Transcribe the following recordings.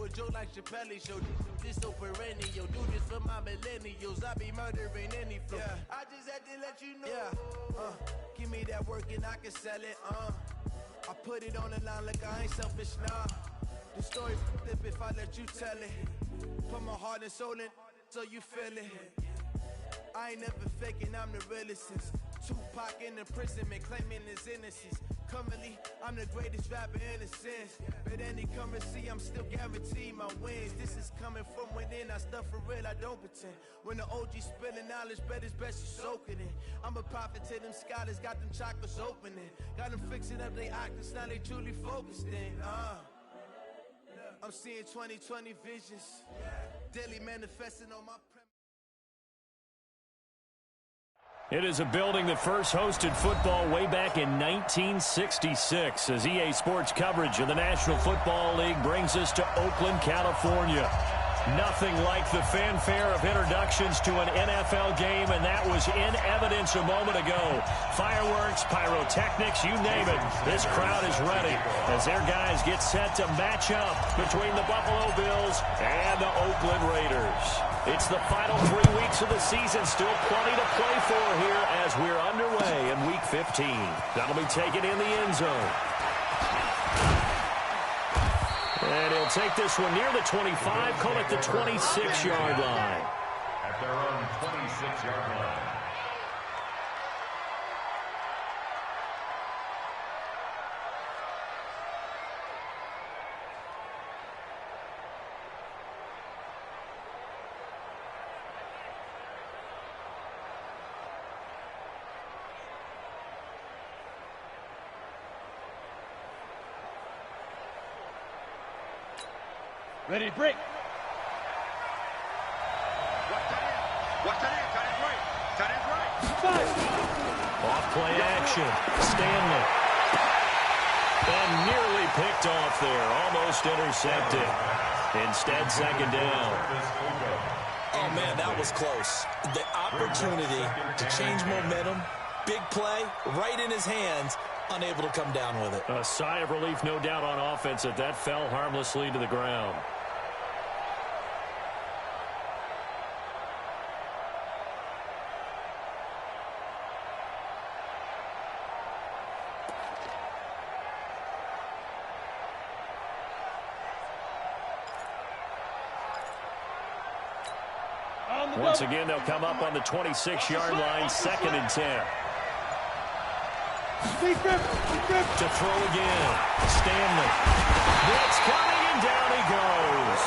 a joke like Chappelle show. This so perennial. Do this for my millennials. I be murdering any flow. Yeah. I just had to let you know. Yeah. Give me that work and I can sell it. I put it on the line like I ain't selfish, nah. The story flip if I let you tell it. Put my heart and soul in so you feel it. I ain't never faking, I'm the realest since Tupac in imprisonment, claiming his innocence. Currently, I'm the greatest rapper in a sense. But any currency, I'm still guaranteed my wins. This is coming from within, I stuff for real, I don't pretend. When the OG spilling knowledge, bet it's best you soak it in. I'm a prophet to them scholars, got them chakras opening. Got them fixing up they octaves, now they truly focused in. I'm seeing 2020 visions, daily manifesting on my premise. It is a building that first hosted football way back in 1966 as EA Sports coverage of the National Football League brings us to Oakland, California. Nothing like the fanfare of introductions to an NFL game, and that was in evidence a moment ago. Fireworks, pyrotechnics, you name it. This crowd is ready as their guys get set to match up between the Buffalo Bills and the Oakland Raiders. It's the final 3 weeks of the season. Still plenty to play for here as we're underway in Week 15. That'll be taken in the end zone. And he'll take this one near the 25, call it the 26-yard line. At their own 26-yard line. Ready to break. Watch that in. Tight end right. Tight end right. Off play action. Stanley. And nearly picked off there. Almost intercepted. Instead, second down. Oh, man, that was close. The opportunity to change momentum, big play, right in his hands, unable to come down with it. A sigh of relief, no doubt, on offense that that fell harmlessly to the ground. Once again, they'll come up on the 26-yard line, 2nd and 10. To throw again. Stanley. Blitz coming, and down he goes.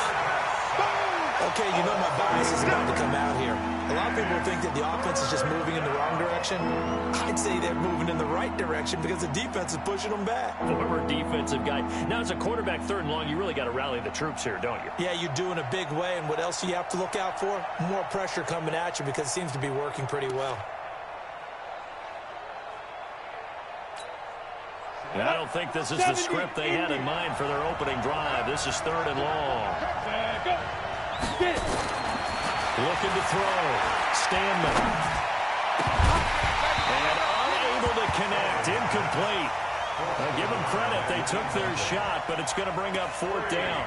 Okay, you know my bias is about to come out here. A lot of people think that the offense is just moving in the wrong direction. I'd say they're moving in the right direction because the defense is pushing them back. Former defensive guy. Now, as a quarterback, 3rd and long, you really got to rally the troops here, don't you? Yeah, you do in a big way, and what else do you have to look out for? More pressure coming at you because it seems to be working pretty well. I don't think this is the script they had in mind for their opening drive. This is 3rd and long. Looking to throw. Stanley. And unable to connect. Incomplete. Give them credit. They took their shot, but it's going to bring up 4th down.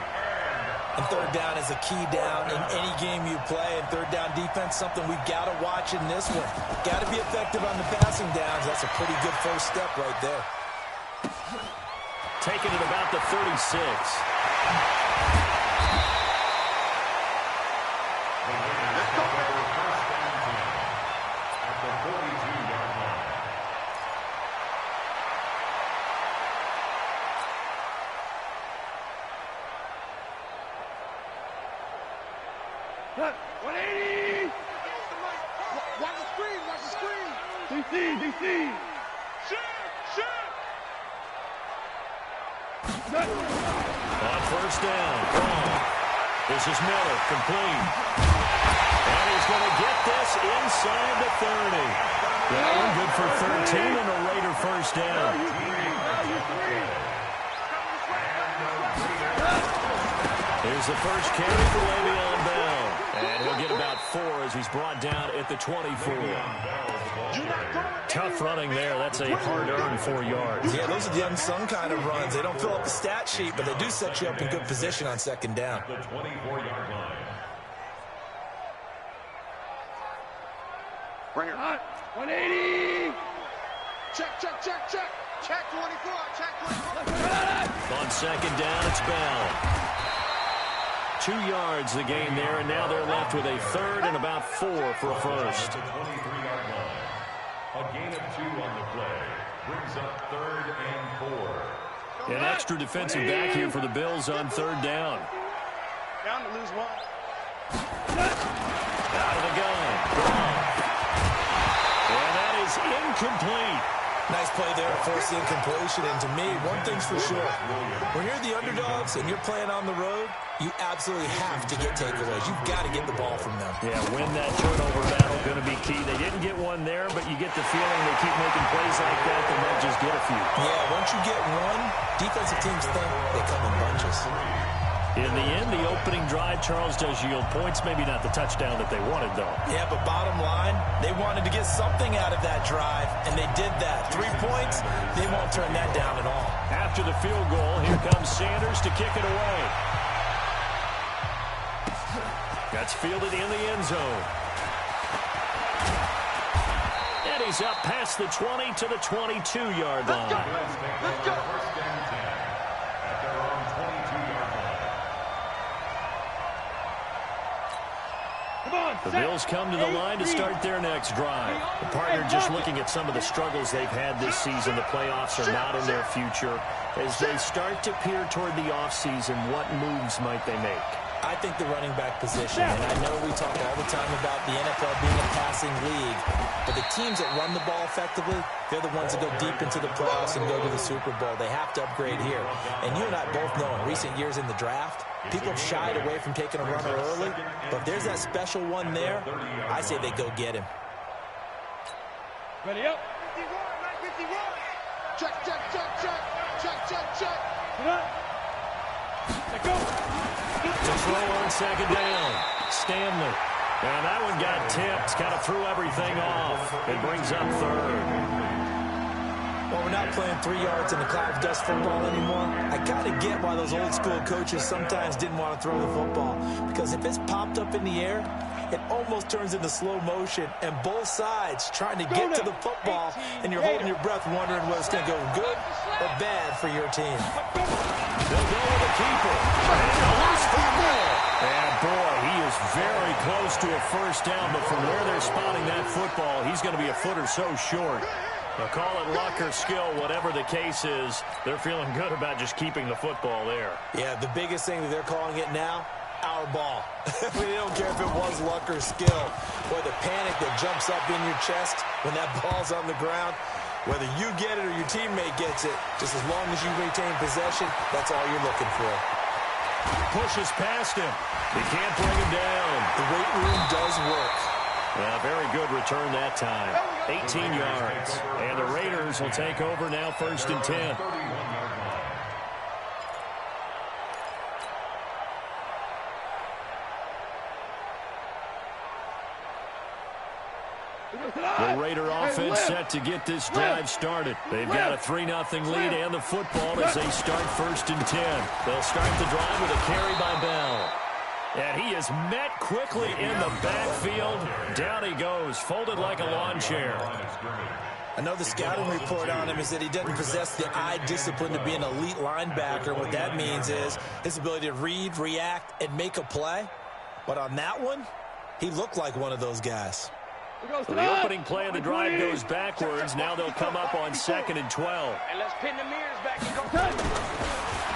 And 3rd down is a key down in any game you play. And 3rd down defense, something we've got to watch in this one. Got to be effective on the passing downs. That's a pretty good first step right there. Taken at about the 36. Cut. 180. Watch the screen. Watch the screen. DC. Shoot. On 1st down. This is Miller. Complete. And he's going to get this inside the 30. That one good for 13 and a Raider 1st down. Here's the first carry for Le'Veon Bell. And And he'll get about 4 as he's brought down at the 24. Tough running there. That's a hard-earned 4 yards. Yeah, those are the unsung kind of runs. They don't fill up the stat sheet, but they do set you up in good position on second down. The 24-yard line. Bring it. 180. Check. Check 24. Check 24. On second down, it's Bell. 2 yards the gain there, and now they're left with a third and about 4 for a first. The 23-yard line. A gain of 2 on the play. Brings up 3rd and 4. An extra defensive back here for the Bills on third down. Down to lose 1. Out of the gun. And that is incomplete. Nice play there to force the incompletion. And to me, one thing's for sure. When you're the underdogs and you're playing on the road, you absolutely have to get takeaways. You've got to get the ball from them. Yeah, win that turnover battle going to be key. They didn't get one there, but you get the feeling they keep making plays like that, they might just get a few. Yeah, once you get one, defensive teams think they come in bunches. In the end, the opening drive, Charles, does yield points. Maybe not the touchdown that they wanted, though. Yeah, but bottom line, they wanted to get something out of that drive, and they did that. 3 points, they won't turn that down at all. After the field goal, here comes Sanders to kick it away. That's fielded in the end zone. And he's up past the 20 to the 22-yard line. Let's go. First and 10 at their own 22-yard line. The Bills come to the line to start their next drive. The partner just looking at some of the struggles they've had this season. The playoffs are not in their future. As they start to peer toward the offseason, what moves might they make? I think the running back position, and I know we talk all the time about the NFL being a passing league, but the teams that run the ball effectively, they're the ones that go deep into the playoffs and go to the Super Bowl. They have to upgrade here. And you and I both know in recent years in the draft, people have shied away from taking a runner early, but if there's that special one there, I say they go get him. Ready up. 51. Check. Let go. To throw on second down, Stanley. And that one got tipped, kind of threw everything off. It brings up third. Well, we're not playing 3 yards in the cloud of dust football anymore. I kind of get why those old school coaches sometimes didn't want to throw the football. Because if it's popped up in the air, it almost turns into slow motion. And both sides trying to get to the football, and you're holding your breath wondering whether it's going to go good or bad for your team. They'll go with the keeper. And a loose football. And boy, he is very close to a first down, but from where they're spotting that football, he's going to be a foot or so short. They'll call it luck or skill, whatever the case is. They're feeling good about just keeping the football there. Yeah, the biggest thing that they're calling it now, our ball. They don't care if it was luck or skill, or the panic that jumps up in your chest when that ball's on the ground. Whether you get it or your teammate gets it, just as long as you retain possession, that's all you're looking for. Pushes past him. He can't bring him down. The weight room does work. Very good return that time. 18 yards. And the Raiders will take over now, 1st and 10. The Raider offense set to get this drive started. They've got a 3-0 lead and the football as they start 1st and 10. They'll start the drive with a carry by Bell. And he is met quickly in the backfield. Down he goes, folded like a lawn chair. I know the scouting report on him is that he doesn't possess the eye discipline to be an elite linebacker. What that means is his ability to read, react, and make a play. But on that one, he looked like one of those guys. So the opening play of the drive goes backwards. Now they'll come up on 2nd and 12. And let's pin the mirrors back and go.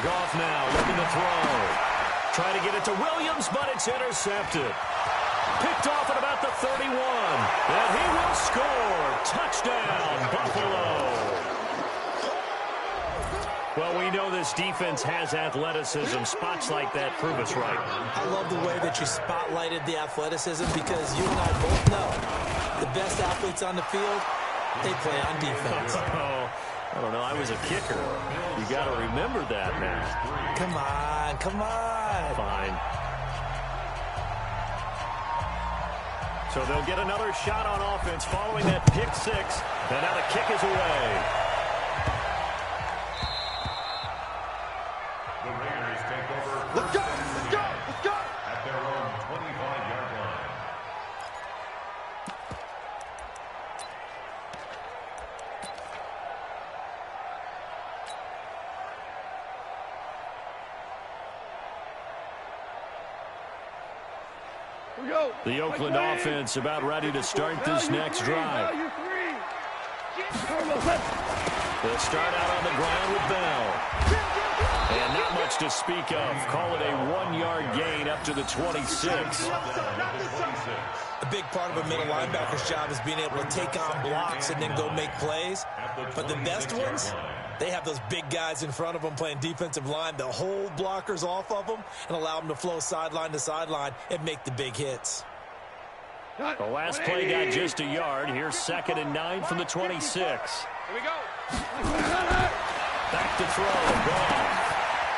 Goff now looking to throw. Trying to get it to Williams, but it's intercepted. Picked off at about the 31. And he will score. Touchdown, Buffalo. Well, we know this defense has athleticism. Spots like that prove us right. I love the way that you spotlighted the athleticism because you and I both know the best athletes on the field, they play on defense. Oh, I don't know. I was a kicker. You got to remember that now. Come on. Fine. So they'll get another shot on offense following that pick six. And now the kick is away. The Raiders take over. Let's go! Let's go! Let's go! At their own 25-yard line. The Oakland offense about ready to start this next drive. They'll start out on the ground with Bell. And not much to speak of. Call it a 1-yard gain up to the 26. A big part of a middle linebacker's job is being able to take on blocks and then go make plays. But the best ones, they have those big guys in front of them playing defensive line that hold blockers off of them and allow them to flow sideline to sideline and make the big hits. The last play got just a yard. Here's 2nd and 9 from the 26. Here we go. Back to throw. Gone.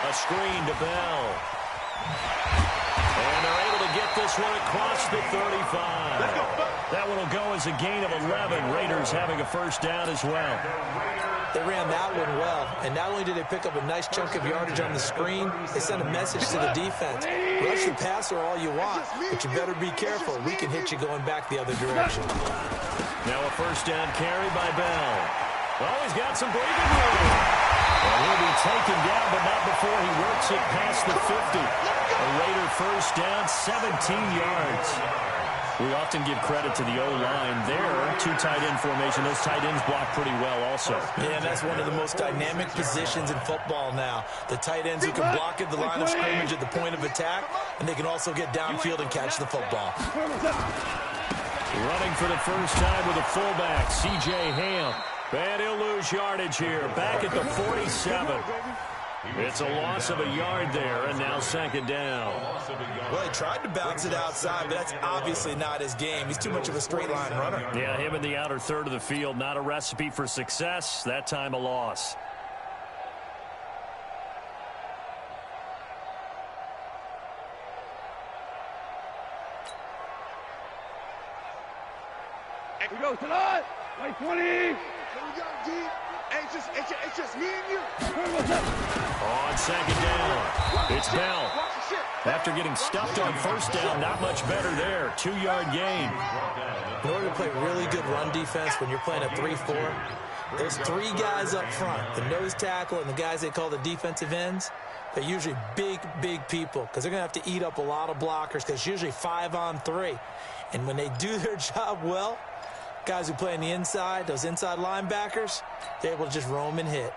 A screen to Bell. And they're able to get this one across the 35. That one will go as a gain of 11. Raiders having a first down as well. They ran that one well, and not only did they pick up a nice chunk of yardage on the screen, they sent a message to the defense. Rush the passer all you want, but you better be careful. We can hit you going back the other direction. Now a first down carry by Bell. Oh, he's got some breathing room. And he'll be taken down, but not before he works it past the 50. A Raider first down, 17 yards. We often give credit to the O-line there. 2 tight end formation. Those tight ends block pretty well also. Yeah, that's one of the most dynamic positions in football now. The tight ends who can block at the line of scrimmage at the point of attack, and they can also get downfield and catch the football. Running for the first time with a fullback, C.J. Ham. And he'll lose yardage here. Back at the 47. It's a loss of a yard there, and now 2nd down. Well, he tried to bounce it outside, but that's obviously not his game. He's too much of a straight-line runner. Yeah, him in the outer third of the field, not a recipe for success. That time a loss. Here we go, tonight. Like 20. Here we go, D. It's just me and you. On 2nd down, it's Bell. After getting stuffed on first down, not much better there. 2-yard gain. In order to play really good run defense when you're playing a 3-4, those 3 guys up front, the nose tackle and the guys they call the defensive ends, they're usually big people because they're going to have to eat up a lot of blockers because it's usually 5-on-3. And when they do their job well, guys who play on the inside, those inside linebackers, they're able to just roam and hit.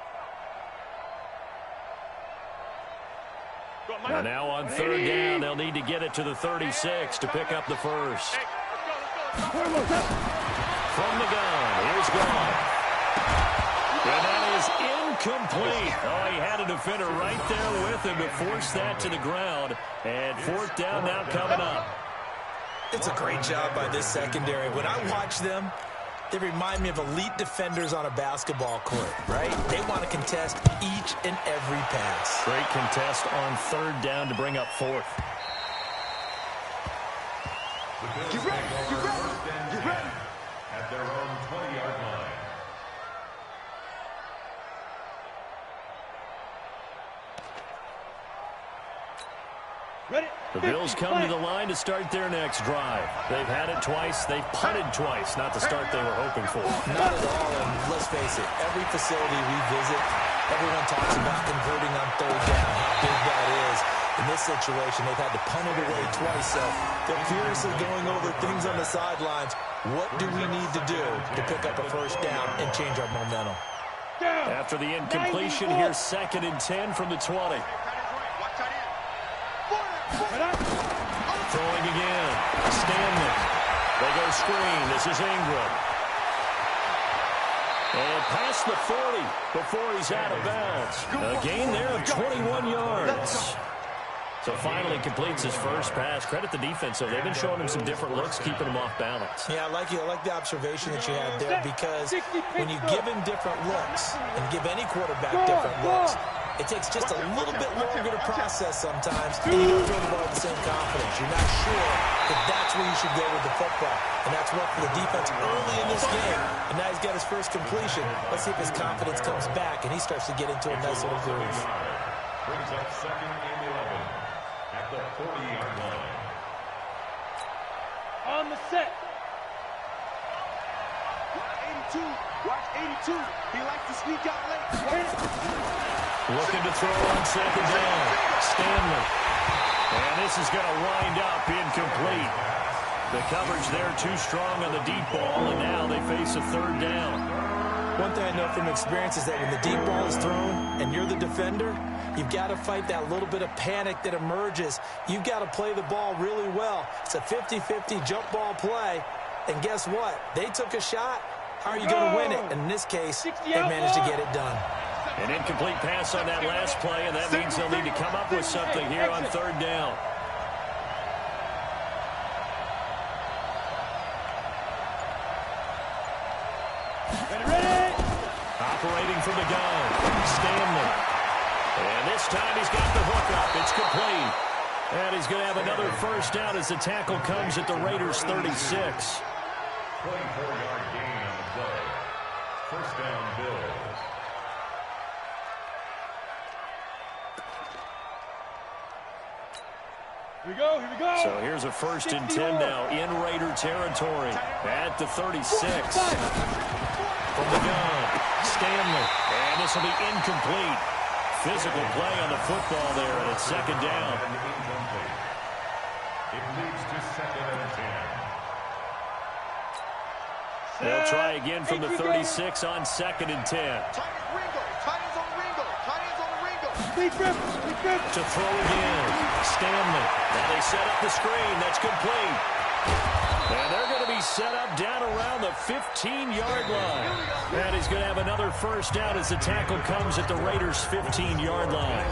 And now on 3rd down, they'll need to get it to the 36 to pick up the first. From the gun, here's Gone. And that is incomplete. Oh, he had a defender right there with him to force that to the ground. And 4th down now coming up. It's a great job by this secondary. When I watch them, they remind me of elite defenders on a basketball court, right? They want to contest each and every pass. Great contest on 3rd down to bring up 4th. You ready? You ready? You ready? At their own 20-yard line. Ready? The Bills come to the line to start their next drive. They've had it twice. They've punted twice. Not the start they were hoping for. Not at all, and let's face it, every facility we visit, everyone talks about converting on 3rd down, how big that is. In this situation, they've had to punt it away twice, so they're furiously going over things on the sidelines. What do we need to do to pick up a first down and change our momentum? After the incompletion, here's 2nd and 10 from the 20. Throwing again. Stanley. They go screen. This is Ingram. And past the 40 before he's out of bounds. A gain there of 21 yards. So finally completes his first pass. Credit the defense, though. They've been showing him some different looks, keeping him off balance. Yeah, I like the observation that you had there, because when you give him different looks and give any quarterback different looks, It takes just a little bit longer to process sometimes, and you don't throw the ball with the same confidence. You're not sure that that's where you should go with the football. And that's worked for the defense early in this game. And now he's got his first completion. Let's see if his confidence comes back and he starts to get into a nice little groove. Brings up 2nd and 11 at the 40-yard line. On the set. 82. Watch 82. He likes to sneak out late. Looking to throw on 2nd down. Stanley. And this is going to wind up incomplete. The coverage there too strong on the deep ball, and now they face a 3rd down. One thing I know from experience is that when the deep ball is thrown and you're the defender, you've got to fight that little bit of panic that emerges. You've got to play the ball really well. It's a 50-50 jump ball play. And guess what? They took a shot. How are you going to win it? And in this case, they managed to get it done. An incomplete pass on that last play, and that means they'll need to come up with something here on 3rd down. Ready. Operating from the gun, Stanley. And this time he's got the hook up. It's complete. And he's going to have another 1st down as the tackle comes at the Raiders' 36. 24-yard gain on the play. 1st down, Bills. Here we go. Here we go. So here's a 1st and 10 now in Raider territory at the 36. From the gun, Stanley. And this will be incomplete. Physical play on the football there, and it's 2nd down. It leads to 2nd and 10. They'll try again from the 36 on 2nd and 10. Tight ends on Ringo. To throw again, Stanley. Now they set up the screen. That's complete. And they're going to be set up down around the 15-yard line. And he's going to have another 1st down as the tackle comes at the Raiders' 15-yard line.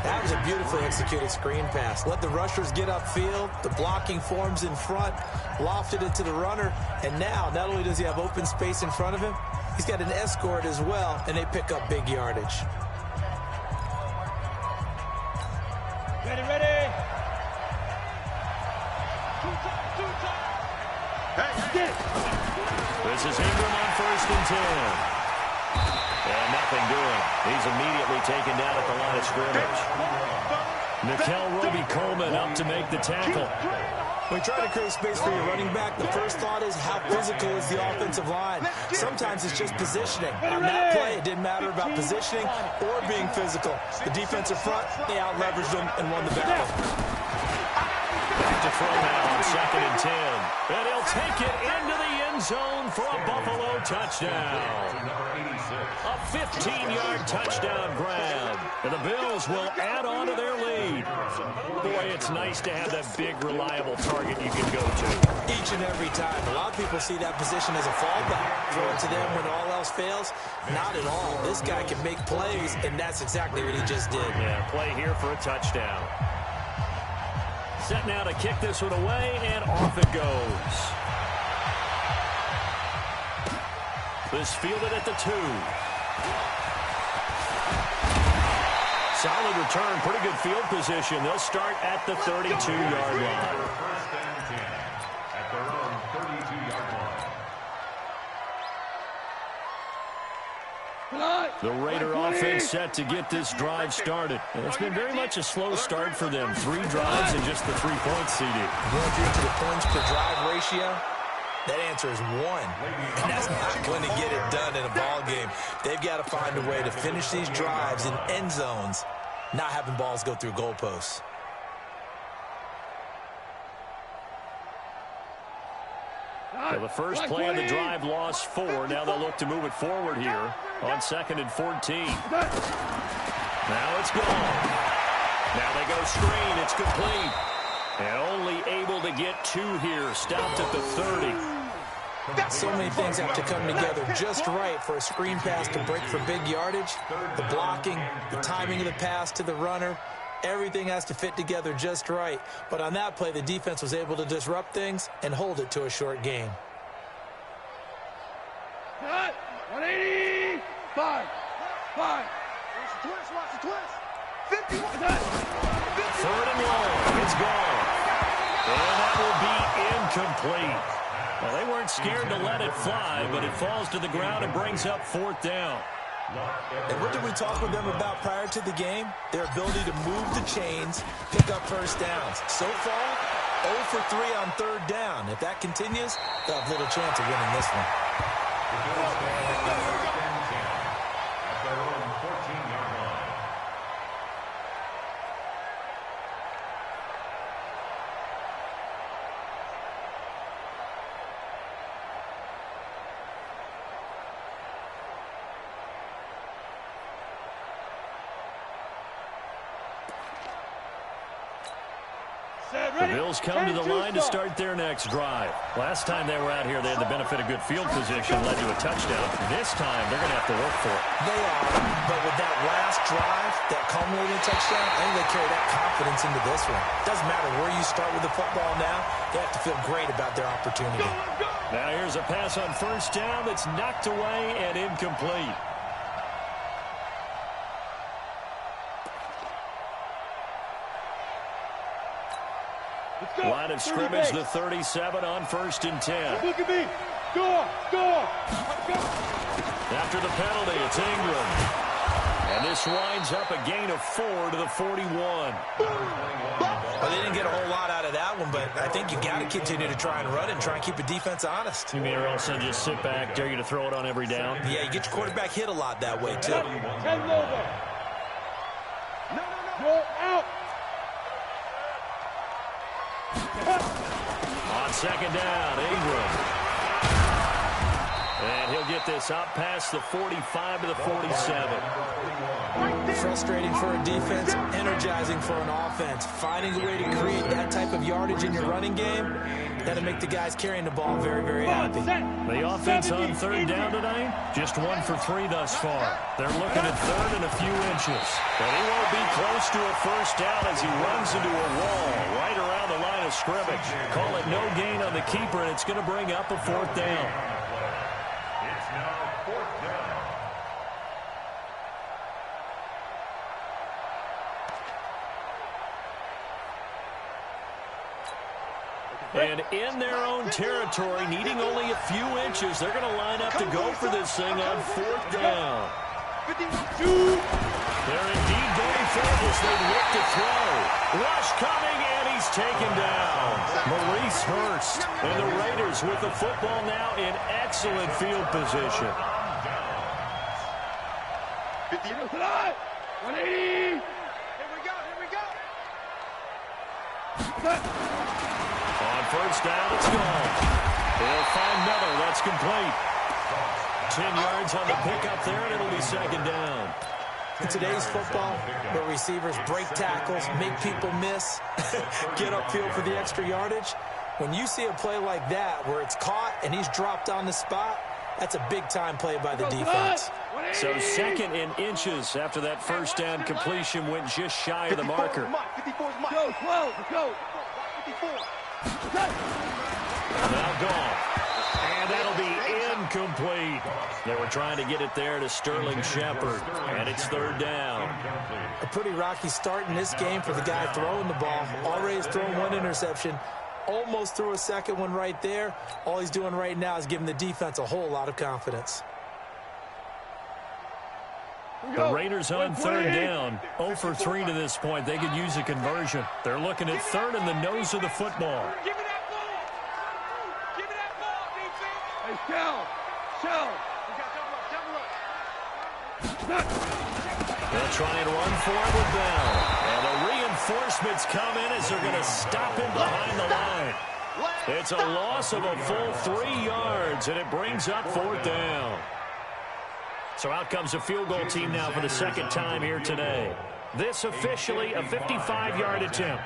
That was a beautifully executed screen pass. Let the rushers get upfield. The blocking forms in front. Lofted it to the runner. And now, not only does he have open space in front of him, he's got an escort as well, and they pick up big yardage. Ready. This is Ingram on 1st and 10. And nothing doing. He's immediately taken down at the line of scrimmage. Nickel Roby-Coleman up to make the tackle. When you try to create space for your running back, the first thought is how physical is the offensive line. Sometimes it's just positioning. On that play, it didn't matter about positioning or being physical. The defensive front, they out-leveraged them and won the battle. Back to throw now on 2nd and 10. And he'll take it into the end zone for a Buffalo touchdown. A 15-yard touchdown grab. And the Bills will add on to their lead. Boy, it's nice to have that big, reliable target you can go to. Each and every time. A lot of people see that position as a fallback. Throw it to them when all else fails. Not at all. This guy can make plays, and that's exactly what he just did. Yeah, play here for a touchdown. Set now to kick this one away, and off it goes. This fielded at the 2. Solid return, pretty good field position. They'll start at the 32-yard line. 1st and 10 at their own 32-yard line. The Raider offense set to get this drive started. And it's been very much a slow start for them. 3 drives and just the 3 points, CD. Going through to the points per drive ratio, that answer is 1. And that's not going to get it done in a ball game. They've got to find a way to finish these drives in end zones, not having balls go through goalposts. So the first play of the drive lost 4. Now they'll look to move it forward here on 2nd and 14. Now it's gone. Now they go screen. It's complete. And only able to get 2 here. Stopped at the 30. So many things have to come together just right for a screen pass to break for big yardage. The blocking, the timing of the pass to the runner, everything has to fit together just right. But on that play, the defense was able to disrupt things and hold it to a short gain. 180. 5. Third and long. It's gone. And that will be incomplete. Well, they weren't scared to let it fly, but it falls to the ground and brings up fourth down. And what did we talk with them about prior to the game? Their ability to move the chains, pick up first downs. So far, 0 for 3 on third down. If that continues, they'll have little chance of winning this one. At their own 14-yard line. The Bills come to the line to start their next drive. Last time they were out here, they had the benefit of good field position, led to a touchdown. This time, they're going to have to work for it. They are, but with that last drive, that culminating touchdown, I think they carry that confidence into this one. Doesn't matter where you start with the football now, they have to feel great about their opportunity. Now here's a pass on first down that's knocked away and incomplete. Line of scrimmage, the 37 on 1st and 10. Look at me. Go. After the penalty, it's Ingram. And this winds up a gain of 4 to the 41. Well, they didn't get a whole lot out of that one, but I think you got to continue to try and run it and try and keep the defense honest. You mean also just sit back, dare you to throw it on every down? Yeah, you get your quarterback hit a lot that way, too. 10 over. Go out. On second down, Ingram. And he'll get this up past the 45 to the 47. Frustrating for a defense, energizing for an offense. Finding a way to create that type of yardage in your running game, that'll make the guys carrying the ball very, very happy. The offense on third down tonight, just 1 for 3 thus far. They're looking at third and a few inches. But he won't be close to a first down as he runs into a wall right around the line of scrimmage. Call it no gain on the keeper, and it's going to bring up a fourth down. It's now 4th down. And in their own territory, needing only a few inches, they're going to line up to go for this thing on fourth down. They're indeed going for it as they look to throw. Rush coming, and he's taken down. Maurice Hurst and the Raiders with the football now in excellent field position. 180. Here we go. On first down, it's gone. They'll find Miller. That's complete. 10 yards on the pickup there, and it'll be second down. In today's football, where receivers break tackles, make people miss, get upfield for the extra yardage, when you see a play like that where it's caught and he's dropped on the spot, that's a big-time play by the defense. So second in inches after that first down completion went just shy of the marker. Go, 12, go. 54. Now gone. And that'll be incomplete. They were trying to get it there to Sterling Shepard. And it's third down. A pretty rocky start in this game for the guy throwing the ball. Already has thrown one interception. Almost threw a second one right there. All he's doing right now is giving the defense a whole lot of confidence. The Raiders on third down. 0 for 3 to this point. They could use a conversion. They're looking at third in the nose of the football. Give me that ball. Give me that ball, defense. Hey, Shell. They'll try and run for it with Bell. And the reinforcements come in as they're going to stop him behind the line. It's a loss of a full 3 yards, and it brings up fourth down. So out comes a field goal team now for the second time here today. This officially a 55-yard attempt.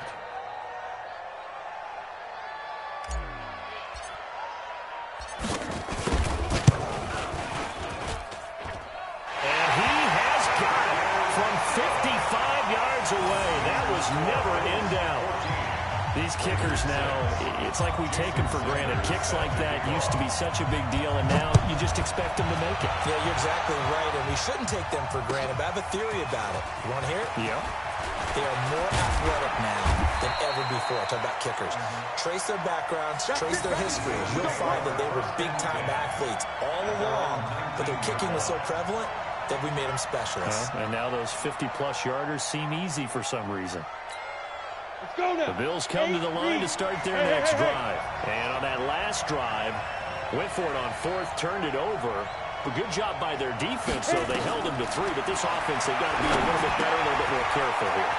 And he has got it from 55 yards away. That was never in doubt. These kickers now, it's like we take them for granted. Kicks like that used to be such a big deal, and now you just expect them to make it. Yeah, you're exactly right, and we shouldn't take them for granted. But I have a theory about it. You want to hear it? Yeah. They are more athletic now than ever before. I talk about kickers. Trace their backgrounds, trace their history. You'll find that they were big-time athletes all along, but their kicking was so prevalent that we made them specialists. And now those 50-plus yarders seem easy for some reason. Let's go now. The Bills come to the line to start their next drive. And on that last drive, went for it on fourth, turned it over. A good job by their defense, though. They held them to 3, but this offense, they've got to be a little bit better, a little bit more careful here.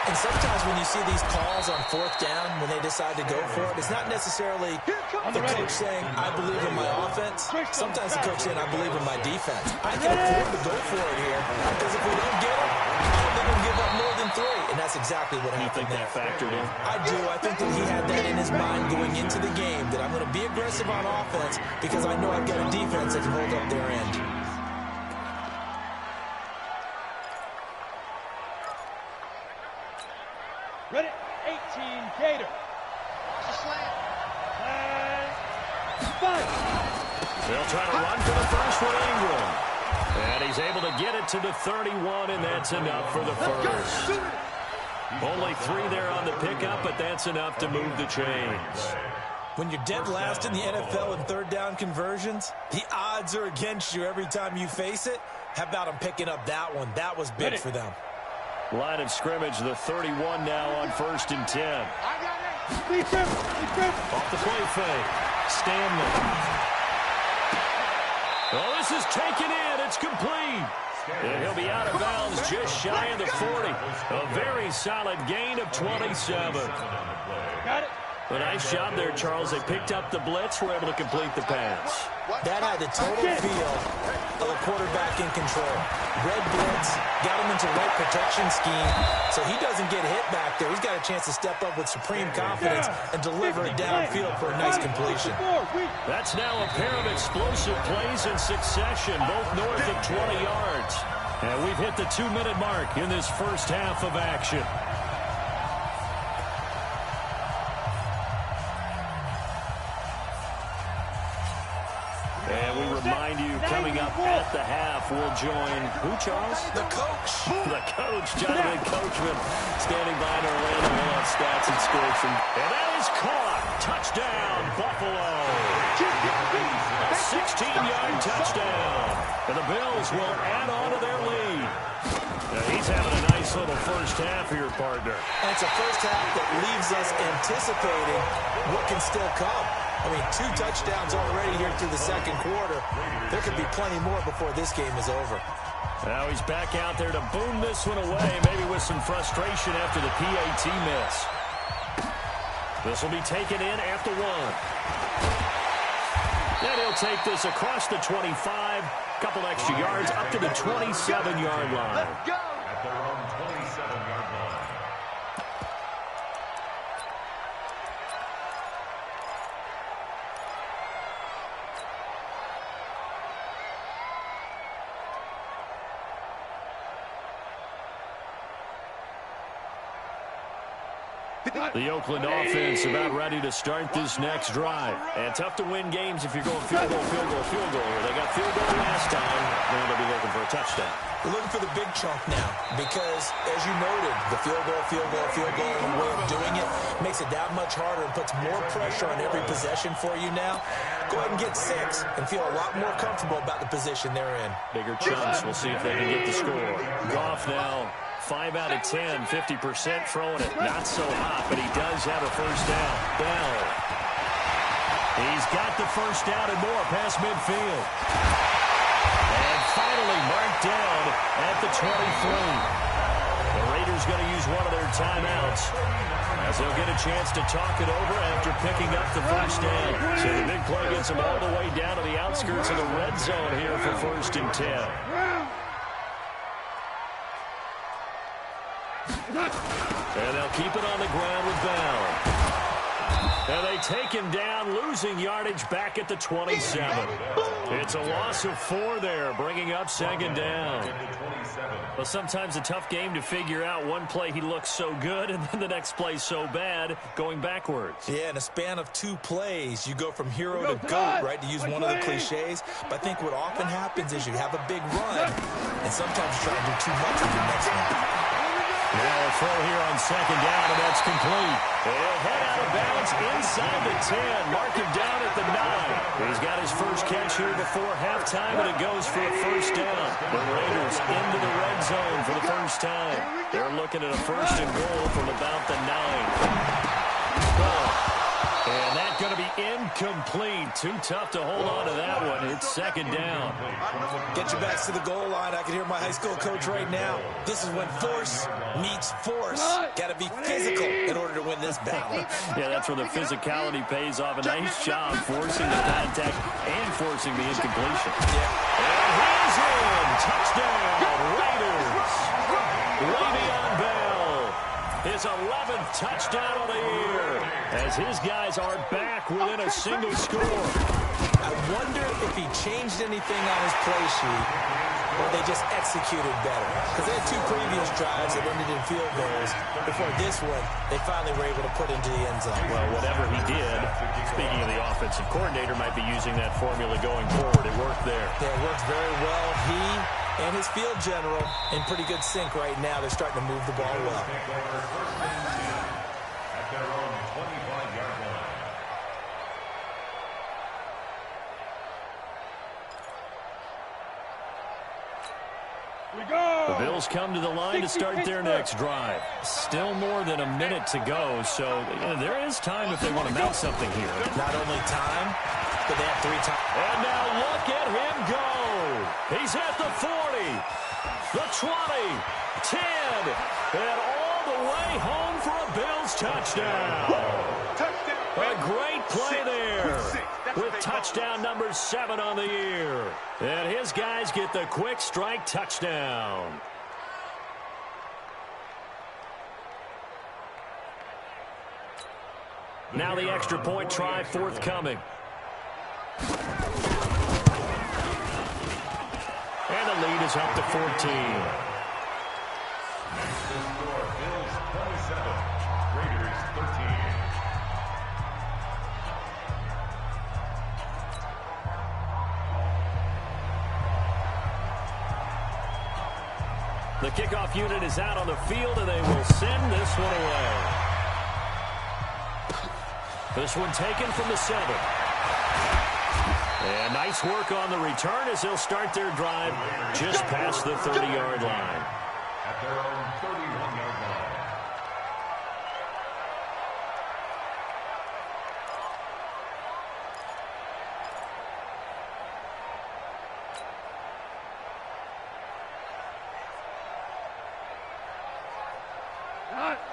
And sometimes when you see these calls on fourth down, when they decide to go for it, it's not necessarily the coach saying, I believe in my offense. Sometimes the coach saying, I believe in my defense. I can afford to go for it here, because if we don't get it, I don't think we'll give up more than 3. And that's exactly what happened. You think that factored in? I do. I think that he had that in his mind going into the game, that I'm going to be aggressive on offense because I know I've got a defense that can hold up their end. Ready? 18, Gator. Slant. And 5. They'll try to run for the first with Ingram. And he's able to get it to the 31, and that's enough for the first. Only 3 there on the pickup, but that's enough to move the chains. When you're dead last in the NFL in third down conversions, the odds are against you every time you face it. How about them picking up that one? That was big for them. Line of scrimmage, the 31 now on 1st and 10. Off the play fake. Stanley. Well, this is taken in. It's complete. And he'll be out of bounds just shy of the 40. A very solid gain of 27. Got it. A nice job there, Charles. They picked up the blitz, were able to complete the pass. That had the total feel of a quarterback in control. Red blitz, got him into right protection scheme, so he doesn't get hit back there. He's got a chance to step up with supreme confidence and deliver it downfield for a nice completion. That's now a pair of explosive plays in succession, both north of 20 yards. And we've hit the 2-minute mark in this first half of action. And we remind you, coming up at the half, we'll join who, Charles? The coach. The coach, Jonathan Coachman, standing by in Orlando. We'll have stats and scores from. And that is caught. Touchdown, Buffalo. A 16-yard touchdown. And the Bills will add on to their lead. Now he's having a nice little first half here, partner. And it's a first half that leaves us anticipating what can still come. I mean, 2 touchdowns already here through the second quarter. There could be plenty more before this game is over. Now he's back out there to boom this one away, maybe with some frustration after the PAT miss. This will be taken in after 1. Then he'll take this across the 25, couple extra yards up to the 27-yard line. At their own 27-yard line. The Oakland offense about ready to start this next drive. And tough to win games if you're going field goal, field goal, field goal. They got field goal last time. Now they'll be looking for a touchdown. We're looking for the big chunk now because, as you noted, the field goal, and the way of doing it makes it that much harder and puts more pressure on every possession for you now. Go ahead and get 6 and feel a lot more comfortable about the position they're in. Bigger chunks. We'll see if they can get the score. Goff now 5 out of 10, 50% throwing it. Not so hot, but he does have a first down. Bell. He's got the first down and more past midfield. And finally marked down at the 23. The Raiders going to use one of their timeouts as they'll get a chance to talk it over after picking up the first down. So the big play gets them all the way down to the outskirts of the red zone here for 1st and 10. And they'll keep it on the ground with Bell. And they take him down, losing yardage back at the 27. It's a loss of 4 there, bringing up second down. Well, sometimes a tough game to figure out. One play he looks so good, and then the next play so bad, going backwards. Yeah, in a span of 2 plays, you go from hero to GOAT, right, to use one of the cliches. But I think what often happens is you have a big run, and sometimes you try to do too much with your next one. Now a throw here on second down, and that's complete. He'll head out of bounds inside the 10. Mark him down at the 9. He's got his first catch here before halftime, and it goes for a first down. The Raiders into the red zone for the first time. They're looking at a first and goal from about the 9. And that's going to be incomplete. Too tough to hold on to that one. It's second down. Get your backs to the goal line. I can hear my high school coach right now. This is when force meets force. Got to be physical in order to win this battle. Yeah, that's where the physicality pays off. A nice job forcing the contact and forcing the incompletion. Yeah. And he's in. Touchdown, Raiders. Le'Veon Bell, his 11th touchdown of the year, as his guys are back within a single score. I wonder if he changed anything on his play sheet or they just executed better. Because they had 2 previous drives that ended in field goals. Before this one, they finally were able to put into the end zone. Well, whatever he did, speaking of the offensive coordinator, might be using that formula going forward. It worked there. Yeah, it worked very well. He and his field general in pretty good sync right now. They're starting to move the ball well. At their own 25-yard line. The Bills come to the line to start their next drive. Still more than a minute to go, so there is time if they want to mount something here. Not only time, but they have 3 times. And now look at him go. He's at the 40, the 20, 10, and all the way home for a Bills touchdown. A great play there with touchdown number 7 on the year. And his guys get the quick strike touchdown. Now the extra point try forthcoming. And the lead is up to 14. The score, Bills 27, Raiders 13. The kickoff unit is out on the field, and they will send this one away. This one taken from the 7. And nice work on the return as they'll start their drive just past the 30-yard line. At their own 31-yard line.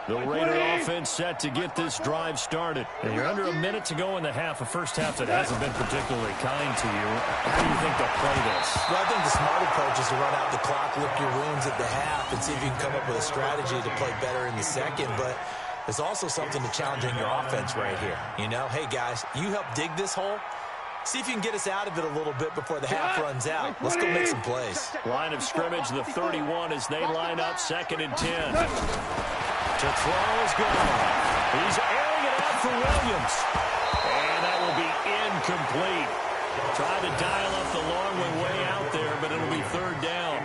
The Raider offense set to get this drive started. And you're under a minute to go in the half, a first half that hasn't been particularly kind to you. How do you think they'll play this? Well, I think the smart approach is to run out the clock, lick your wounds at the half, and see if you can come up with a strategy to play better in the second. But there's also something to challenging your offense right here. You know, hey, guys, you help dig this hole. See if you can get us out of it a little bit before the half runs out. Let's go make some plays. Line of scrimmage, the 31 as they line up, 2nd and 10. To throw is gone. He's airing it out for Williams. And that will be incomplete. Tried to dial up the long way out there, but it'll be 3rd down.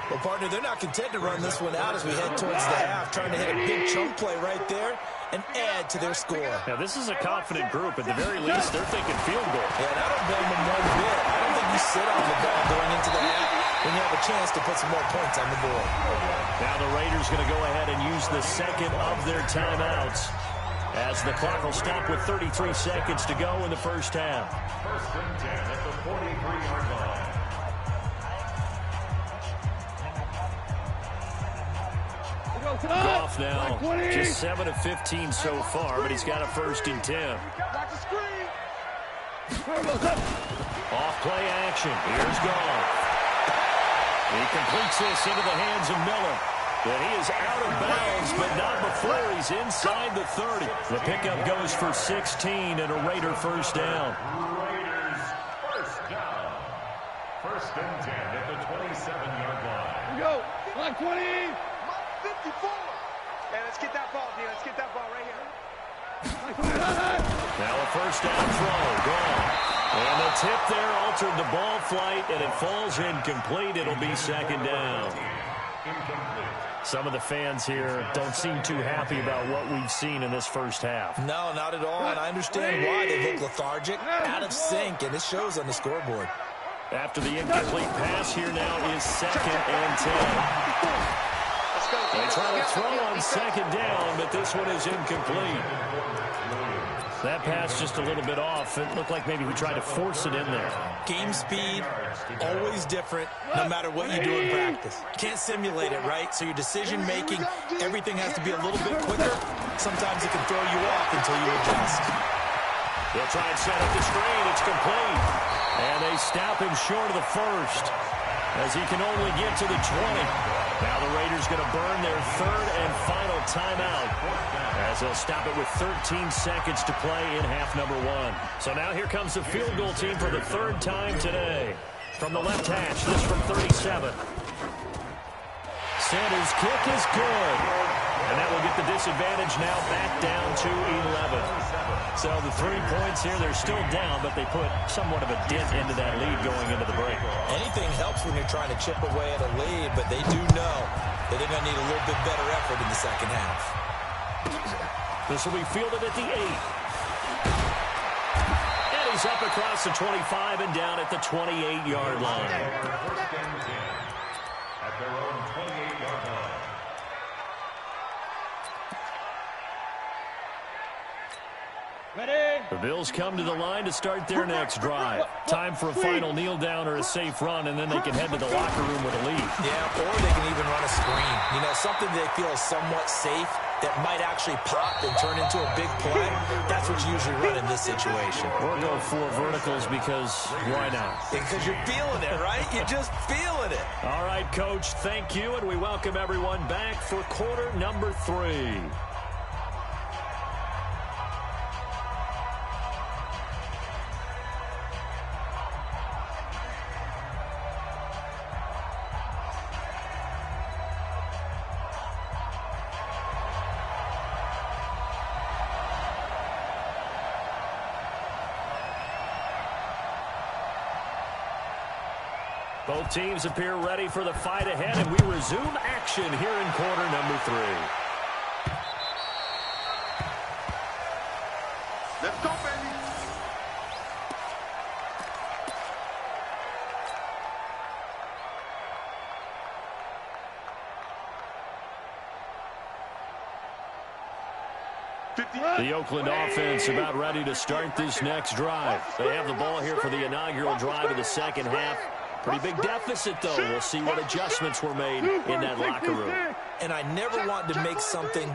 Well, partner, they're not content to run this one out as we head towards the half, trying to hit a big chunk play right there and add to their score. Now, this is a confident group. At the very least, they're thinking field goal. Yeah, and I don't blame them one bit. I don't think you sit on the ball going into the half when you have a chance to put some more points on the board. Now the Raiders going to go ahead and use the second of their timeouts as the clock will stop with 33 seconds to go in the first half. 1st and 10 at the 43-yard line. Goff now just 7 of 15 so far, but he's got a 1st and 10. Off play action. Here's Goff. He completes this into the hands of Miller. But he is out of bounds, but not before he's inside the 30. The pickup goes for 16 and a Raider first down. Raiders first down. First and 10 at the 27-yard line. Here we go. Line 20. 54. Hey, let's get that ball, D. Let's get that ball right here. Now a first down throw, gone. And the tip there altered the ball flight, and it falls incomplete. It'll be second down. Incomplete. Some of the fans here don't seem too happy about what we've seen in this first half. No, not at all, and I understand why they look lethargic, out of sync, and it shows on the scoreboard. After the incomplete pass, here now is second and 10. They try to throw on second down, but this one is incomplete. That pass just a little bit off. It looked like maybe we tried to force it in there. Game speed, always different, no matter what you do in practice. Can't simulate it, right? So your decision-making, everything has to be a little bit quicker. Sometimes it can throw you off until you adjust. They'll try and set up the screen. It's complete. And they stop him short of the first, as he can only get to the 20. Now the Raiders going to burn their third and final timeout, as they'll stop it with 13 seconds to play in half number one. So now here comes the field goal team for the third time today. From the left hash, this from 37. Sanders' kick is good. And that will get the disadvantage now back down to 11. So the 3 points here, they're still down, but they put somewhat of a dent into that lead going into the break. Anything helps when you're trying to chip away at a lead, but they do know that they're going to need a little bit better effort in the second half. This will be fielded at the 8. And he's up across the 25 and down at the 28-yard line. First and 10 at their own 28-yard line. Ready? The Bills come to the line to start their next drive. Time for a final kneel down or a safe run, and then they can head to the locker room with a lead. Yeah, or they can even run a screen. You know, something they feel is somewhat safe that might actually pop and turn into a big play. That's what you usually run in this situation. Or go 4 verticals because why not? Because you're feeling it, right? You're just feeling it. All right, Coach, thank you, and we welcome everyone back for quarter number 3. Both teams appear ready for the fight ahead, and we resume action here in quarter number 3. Let's go, baby. The Oakland offense about ready to start this next drive. They have the ball here for the inaugural drive of the second half. Pretty big deficit, though. We'll see what adjustments were made in that locker room. And I never want to make something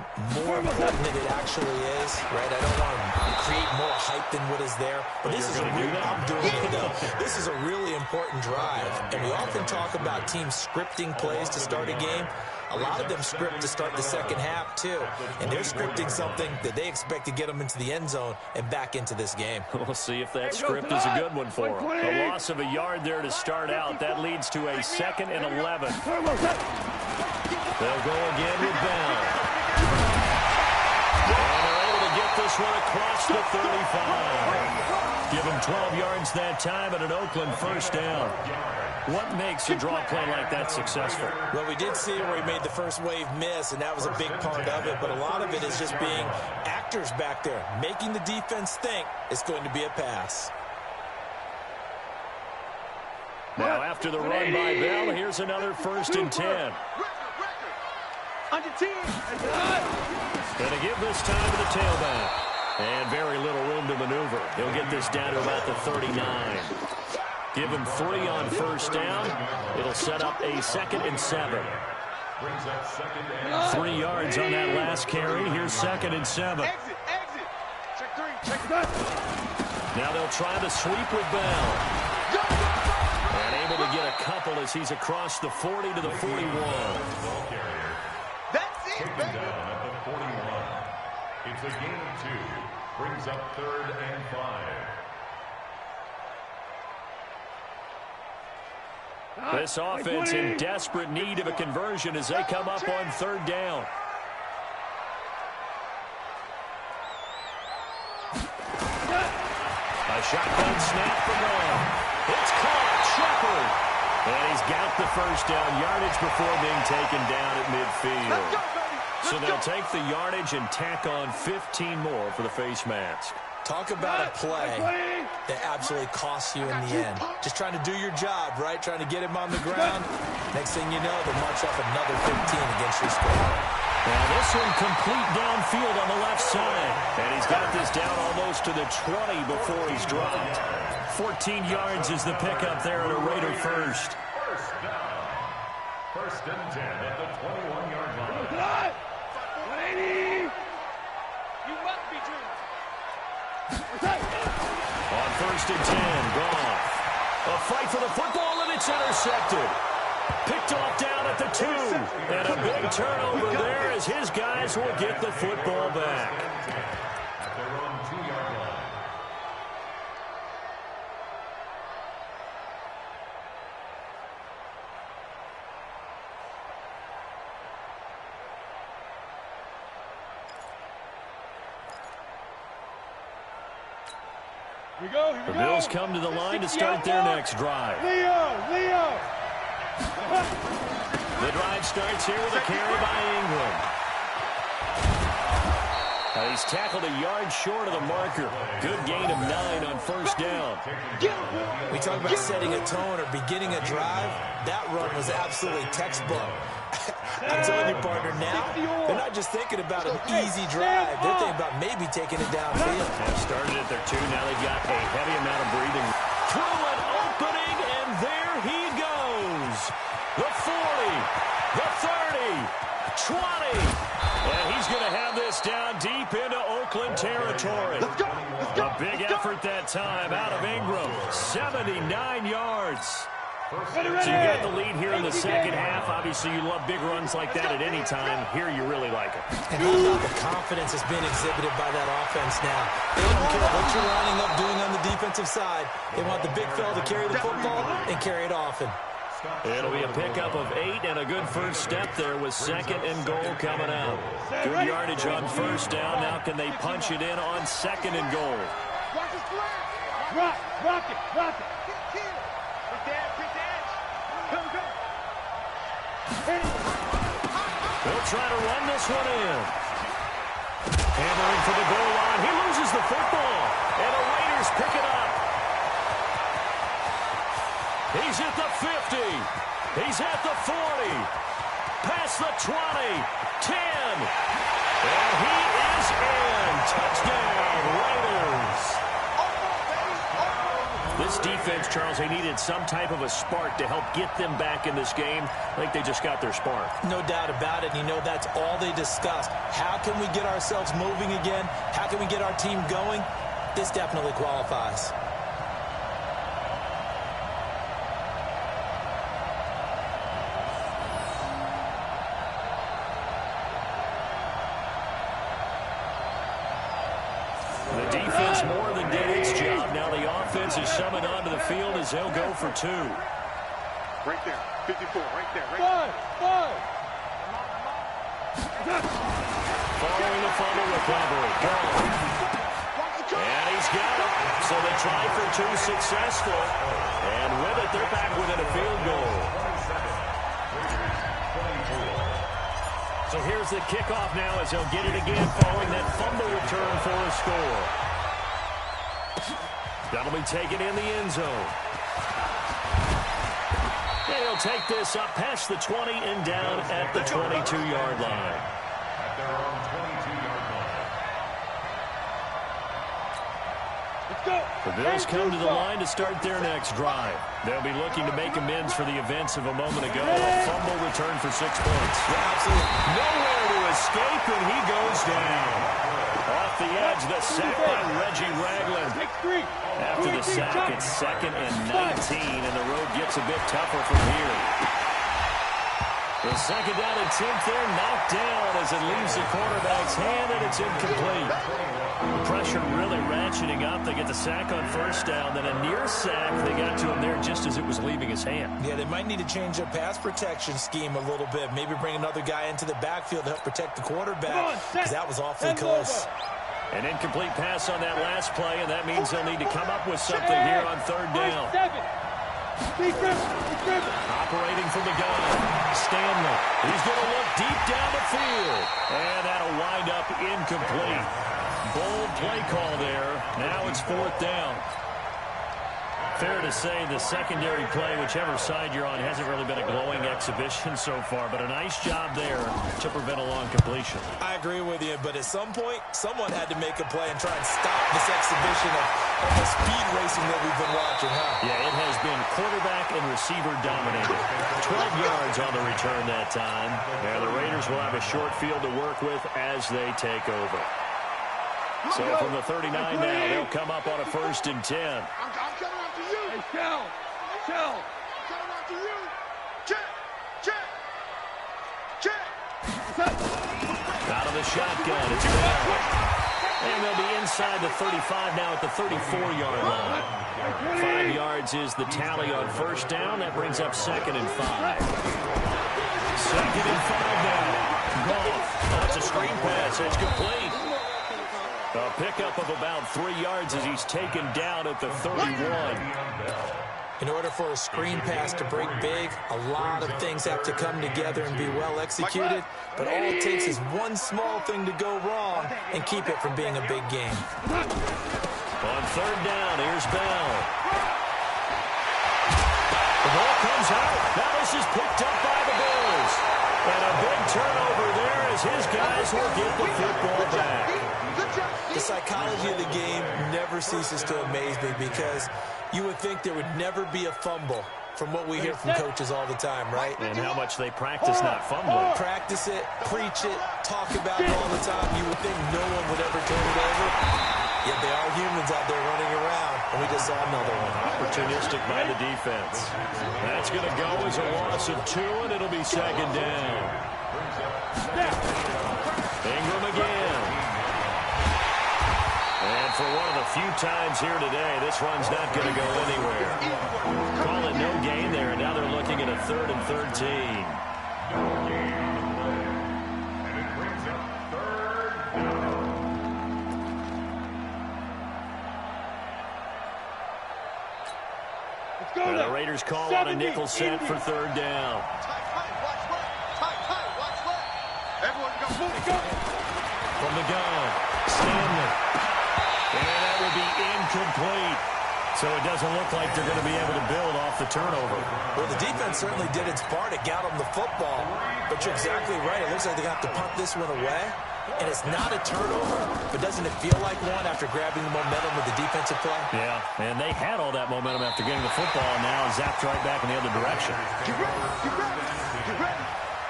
more important than it actually is, right? I don't want to create more hype than what is there. But this is a real, I'm doing it, though. This is a really important drive. And we often talk about teams scripting plays to start a game. A lot of them script to start the second half, too. And they're scripting something that they expect to get them into the end zone and back into this game. We'll see if that script is a good one for them. A loss of a yard there to start out. That leads to a 2nd and 11. They'll go again with Bell. And they're able to get this one across the 35. Give them 12 yards that time and an Oakland first down. What makes a draw play like that successful? Well, we did see where he made the first wave miss, and that was a big part of it. But a lot of it is just being actors back there, making the defense think it's going to be a pass. Now, after the run by Bell, here's another 1st and 10. On your team. Going to give this time to the tailback. And very little room to maneuver. He'll get this down to about the 39. Give him 3 on first down. It'll set up a 2nd and 7. 3 yards on that last carry. Here's 2nd and 7. Exit. Check 3. Check that. Now they'll try the sweep with Bell. And able to get a couple as he's across the 40 to the 41. taken down at the 41. It's a gain of 2. Brings up 3rd and 5. This offense in desperate need of a conversion as they come up on 3rd down. A shotgun snap for Brown. It's caught. Shepard. And he's got the first down yardage before being taken down at midfield. So they'll take the yardage and tack on 15 more for the face mask. Talk about a play that absolutely costs you in the end. Just trying to do your job, right? Trying to get him on the ground. Next thing you know, they'll march off another 15 against your squad. Now this one complete downfield on the left side. And he's got this down almost to the 20 before he's dropped. 14 yards is the pickup there at a Raider first. First down. 1st and 10 at the 21-yard line. 180. You must be true. On 1st and 10, Goff. A fight for the football, and it's intercepted. Picked off down at the 2. And a big turnover there as his guys will get the football back. At their own 2-yard line. Here we go. The Bills come to the line to start their next drive. Leo. The drive starts here with a carry by Ingram. He's tackled a yard short of the marker. Good gain of 9 on 1st down. We talk about setting a tone or beginning a drive. That run was absolutely textbook. I'm telling you, partner, now they're not just thinking about an easy drive. They're thinking about maybe taking it downfield. They've started at their 2. Now they've got a heavy amount of breathing. Through an opening, and there he goes. The 40, the 30, 20. And he's going to have this down deep into Oakland territory. A big effort that time out of Ingram. 79 yards. So you got the lead here in the second half. Obviously, you love big runs like that at any time. Here, you really like it. And how about the confidence has been exhibited by that offense now? They don't care what you're lining up doing on the defensive side. They want the big fella to carry the football and carry it often. It'll be a pickup of 8 and a good first step there with 2nd and goal coming out. Good yardage on 1st down. Now can they punch it in on 2nd and goal? Rock it. They'll try to run this one in. Hammering for the goal line. He loses the football. And the Raiders pick it up. He's at the 50. He's at the 40. Past the 20. 10. And he is in. Touchdown, Raiders. This defense, Charles, they needed some type of a spark to help get them back in this game. I think they just got their spark. No doubt about it. You know, that's all they discussed. How can we get ourselves moving again? How can we get our team going? This definitely qualifies. The defense more than did its job. Now the offense is summoned onto the field as they'll go for 2. Right there, 54, right there. Five. Following the fumble recovery. And he's got it. So the try for 2 successful. And with it, they're back within a field goal. So here's the kickoff now as they'll get it again following that fumble return for a score. That'll be taken in the end zone. They'll take this up past the 20 and down at the 22-yard line. At their own 22-yard line. The Bills come to the line to start their next drive. They'll be looking to make amends for the events of a moment ago. A fumble return for 6 points. Yeah, absolutely. Nowhere to escape, and he goes down. Off the edge, the sack by Reggie Ragland. After the sack, it's 2nd and 19, and the road gets a bit tougher from here. The second down attempt there knocked down as it leaves the quarterback's hand, and it's incomplete. The pressure really ratcheting up. They get the sack on first down, then a near sack. They got to him there just as it was leaving his hand. Yeah, they might need to change their pass protection scheme a little bit. Maybe bring another guy into the backfield to help protect the quarterback, because that was awfully close. An incomplete pass on that last play, and that means they'll need to come up with something here on third down. Operating from the gun, Stanley. He's going to look deep down the field. And that'll wind up incomplete. Bold play call there. Now it's fourth down. Fair to say the secondary play, whichever side you're on, hasn't really been a glowing exhibition so far, but a nice job there to prevent a long completion. I agree with you, but at some point, someone had to make a play and try and stop this exhibition of almost speed racing that we've been watching, huh? Yeah, it has been quarterback and receiver dominated. 12 yards on the return that time. And the Raiders will have a short field to work with as they take over. So from the 39 now, they'll come up on a 1st and 10. I'm coming up to you. Hey, Shell. I'm coming up to you. Check. Out of the shotgun, it's Bell. And they'll be inside the 35 now at the 34-yard line. 5 yards is the tally on first down. That brings up 2nd and 5. 2nd and 5 now. Goff. That's a screen pass. It's complete. A pickup of about 3 yards as he's taken down at the 31. In order for a screen pass to break big, a lot of things have to come together and be well executed, but all it takes is one small thing to go wrong and keep it from being a big game. On third down, here's Bell. The ball comes out. Now this is picked up by the Bills. And a big turnover there as his guys will get the football back. The psychology of the game never ceases to amaze me because you would think there would never be a fumble from what we hear from coaches all the time, right? And how much they practice not fumbling. Practice it, preach it, talk about it all the time. You would think no one would ever turn it over. Yet they are humans out there running around, and we just saw another one. Opportunistic by the defense. That's going to go as a loss of 2, and it'll be 2nd down. Ingram again. And for one of the few times here today, this one's not going to go anywhere. Call it no gain there, and now they're looking at a 3rd and 13. And it brings up 3rd down. And the Raiders call on a nickel set for 3rd down. Watch left. Everyone go. From the gun, Stanley. And that will be incomplete. So it doesn't look like they're going to be able to build off the turnover. Well, the defense certainly did its part. It got them the football. But you're exactly right. It looks like they're going to have to punt this one away. And it's not a turnover, but doesn't it feel like one after grabbing the momentum with the defensive play? Yeah, and they had all that momentum after getting the football, and now zapped right back in the other direction. Get ready.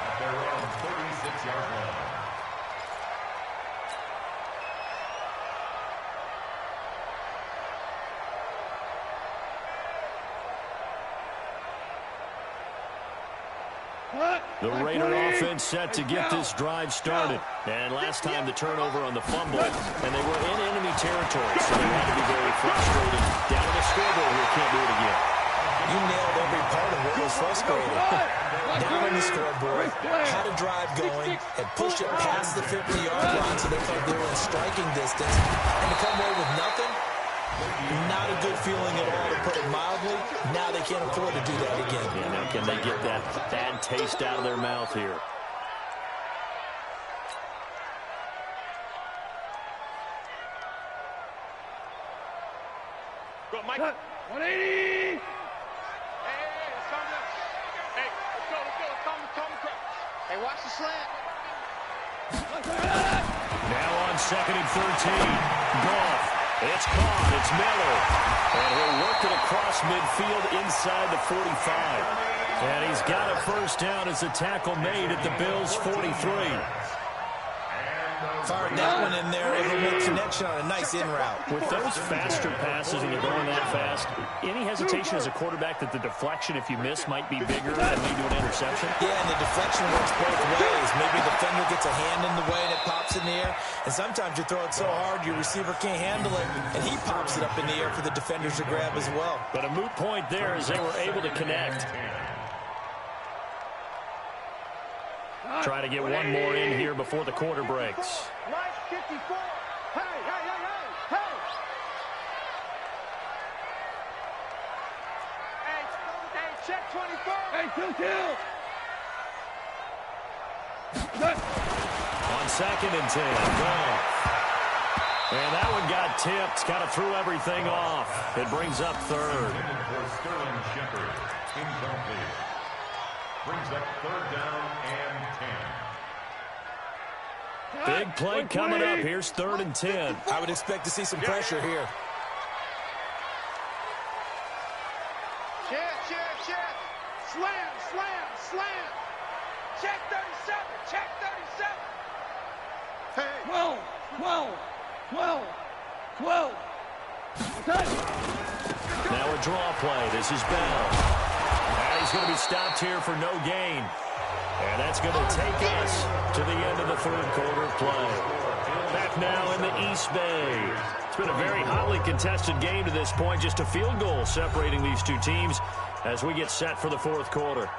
At their own 36-yard line. The Raider offense set to get this drive started. And last time the turnover on the fumble, and they were in enemy territory, so they had to be very frustrated. Down on the scoreboard here, can't do it again. You nailed every part of what was frustrating. Down on the scoreboard, had a drive going, had pushed it past the 50-yard line so they thought they were in striking distance, and to come away with nothing, not a good feeling at all, to put it mildly. Now they can't afford to do that again. Yeah, now can they get that bad taste out of their mouth here? Go, Mike. 180. Hey, it's coming up. Hey, let's go. It's coming. Hey, watch the slant. Now on 2nd and 13. Goff. It's caught. It's Miller. And he'll work it across midfield inside the 45. And he's got a first down as the tackle made at the Bills' 43. And Firing that one in there, able to make connection on a nice in route. With those faster passes and they're going that fast, any hesitation as a quarterback that the deflection, if you miss, might be bigger and lead to an interception? Yeah, and the deflection works both ways. Maybe the defender gets a hand in the way and it pops in the air. And sometimes you throw it so hard your receiver can't handle it, and he pops it up in the air for the defenders to grab as well. But a moot point there as they were able to connect. Try to get one more in here before the quarter breaks. Right 54. Hey, hey, hey, hey, hey. Hey, check 24. Hey, kill. On 2nd and 10, Goff. And that one got tipped, kind of threw everything off. It brings up 3rd. For Sterling Shepard, incomplete. Brings up 3rd down and 10. Big play coming up. Here's 3rd and 10. I would expect to see some pressure here. Check. Slam. Check 37. Check 37. Hey. 12. Now a draw play. This is Bell. And he's going to be stopped here for no gain. And that's going to take us to the end of the 3rd quarter play. Back now in the East Bay. It's been a very hotly contested game to this point. Just a field goal separating these two teams as we get set for the 4th quarter.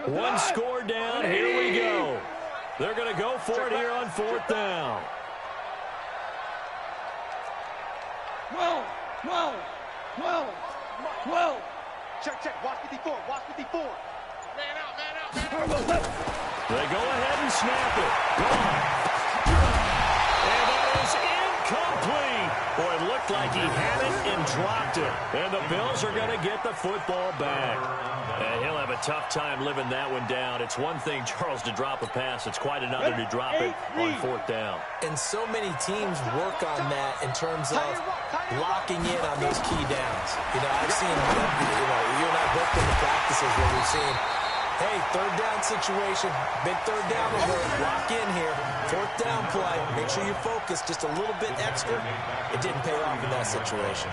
One score down. Here we go. They're going to go for it here on 4th down. Whoa. Check. Watch 54. Man out. They go ahead and snap it. Gone. And that is incomplete. Boy, it looked like he had it and dropped it. And the Bills are going to get the football back. And he'll have a tough time living that one down. It's one thing, Charles, to drop a pass. It's quite another to drop it on 4th down. And so many teams work on that in terms of locking in on those key downs. You know, I've seen, you and I both been to practices where we've seen, hey, 3rd down situation, big 3rd down alert, lock in here. 4th down play, make sure you focus just a little bit extra. It didn't pay off in that situation.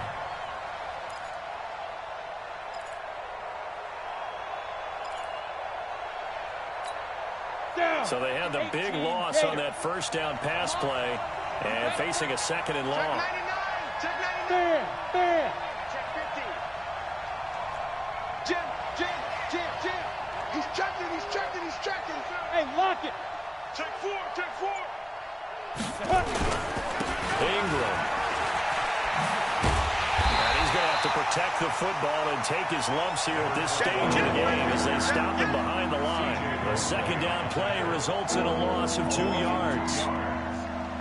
So they had the big loss on that 1st down pass play and facing a 2nd and long. Check 99. Check 50. Jim. He's checking. Hey, lock it. Check 4. Ingram. And he's going to have to protect the football and take his lumps here at this stage of the game as they stop him behind the line. The 2nd down play results in a loss of 2 yards.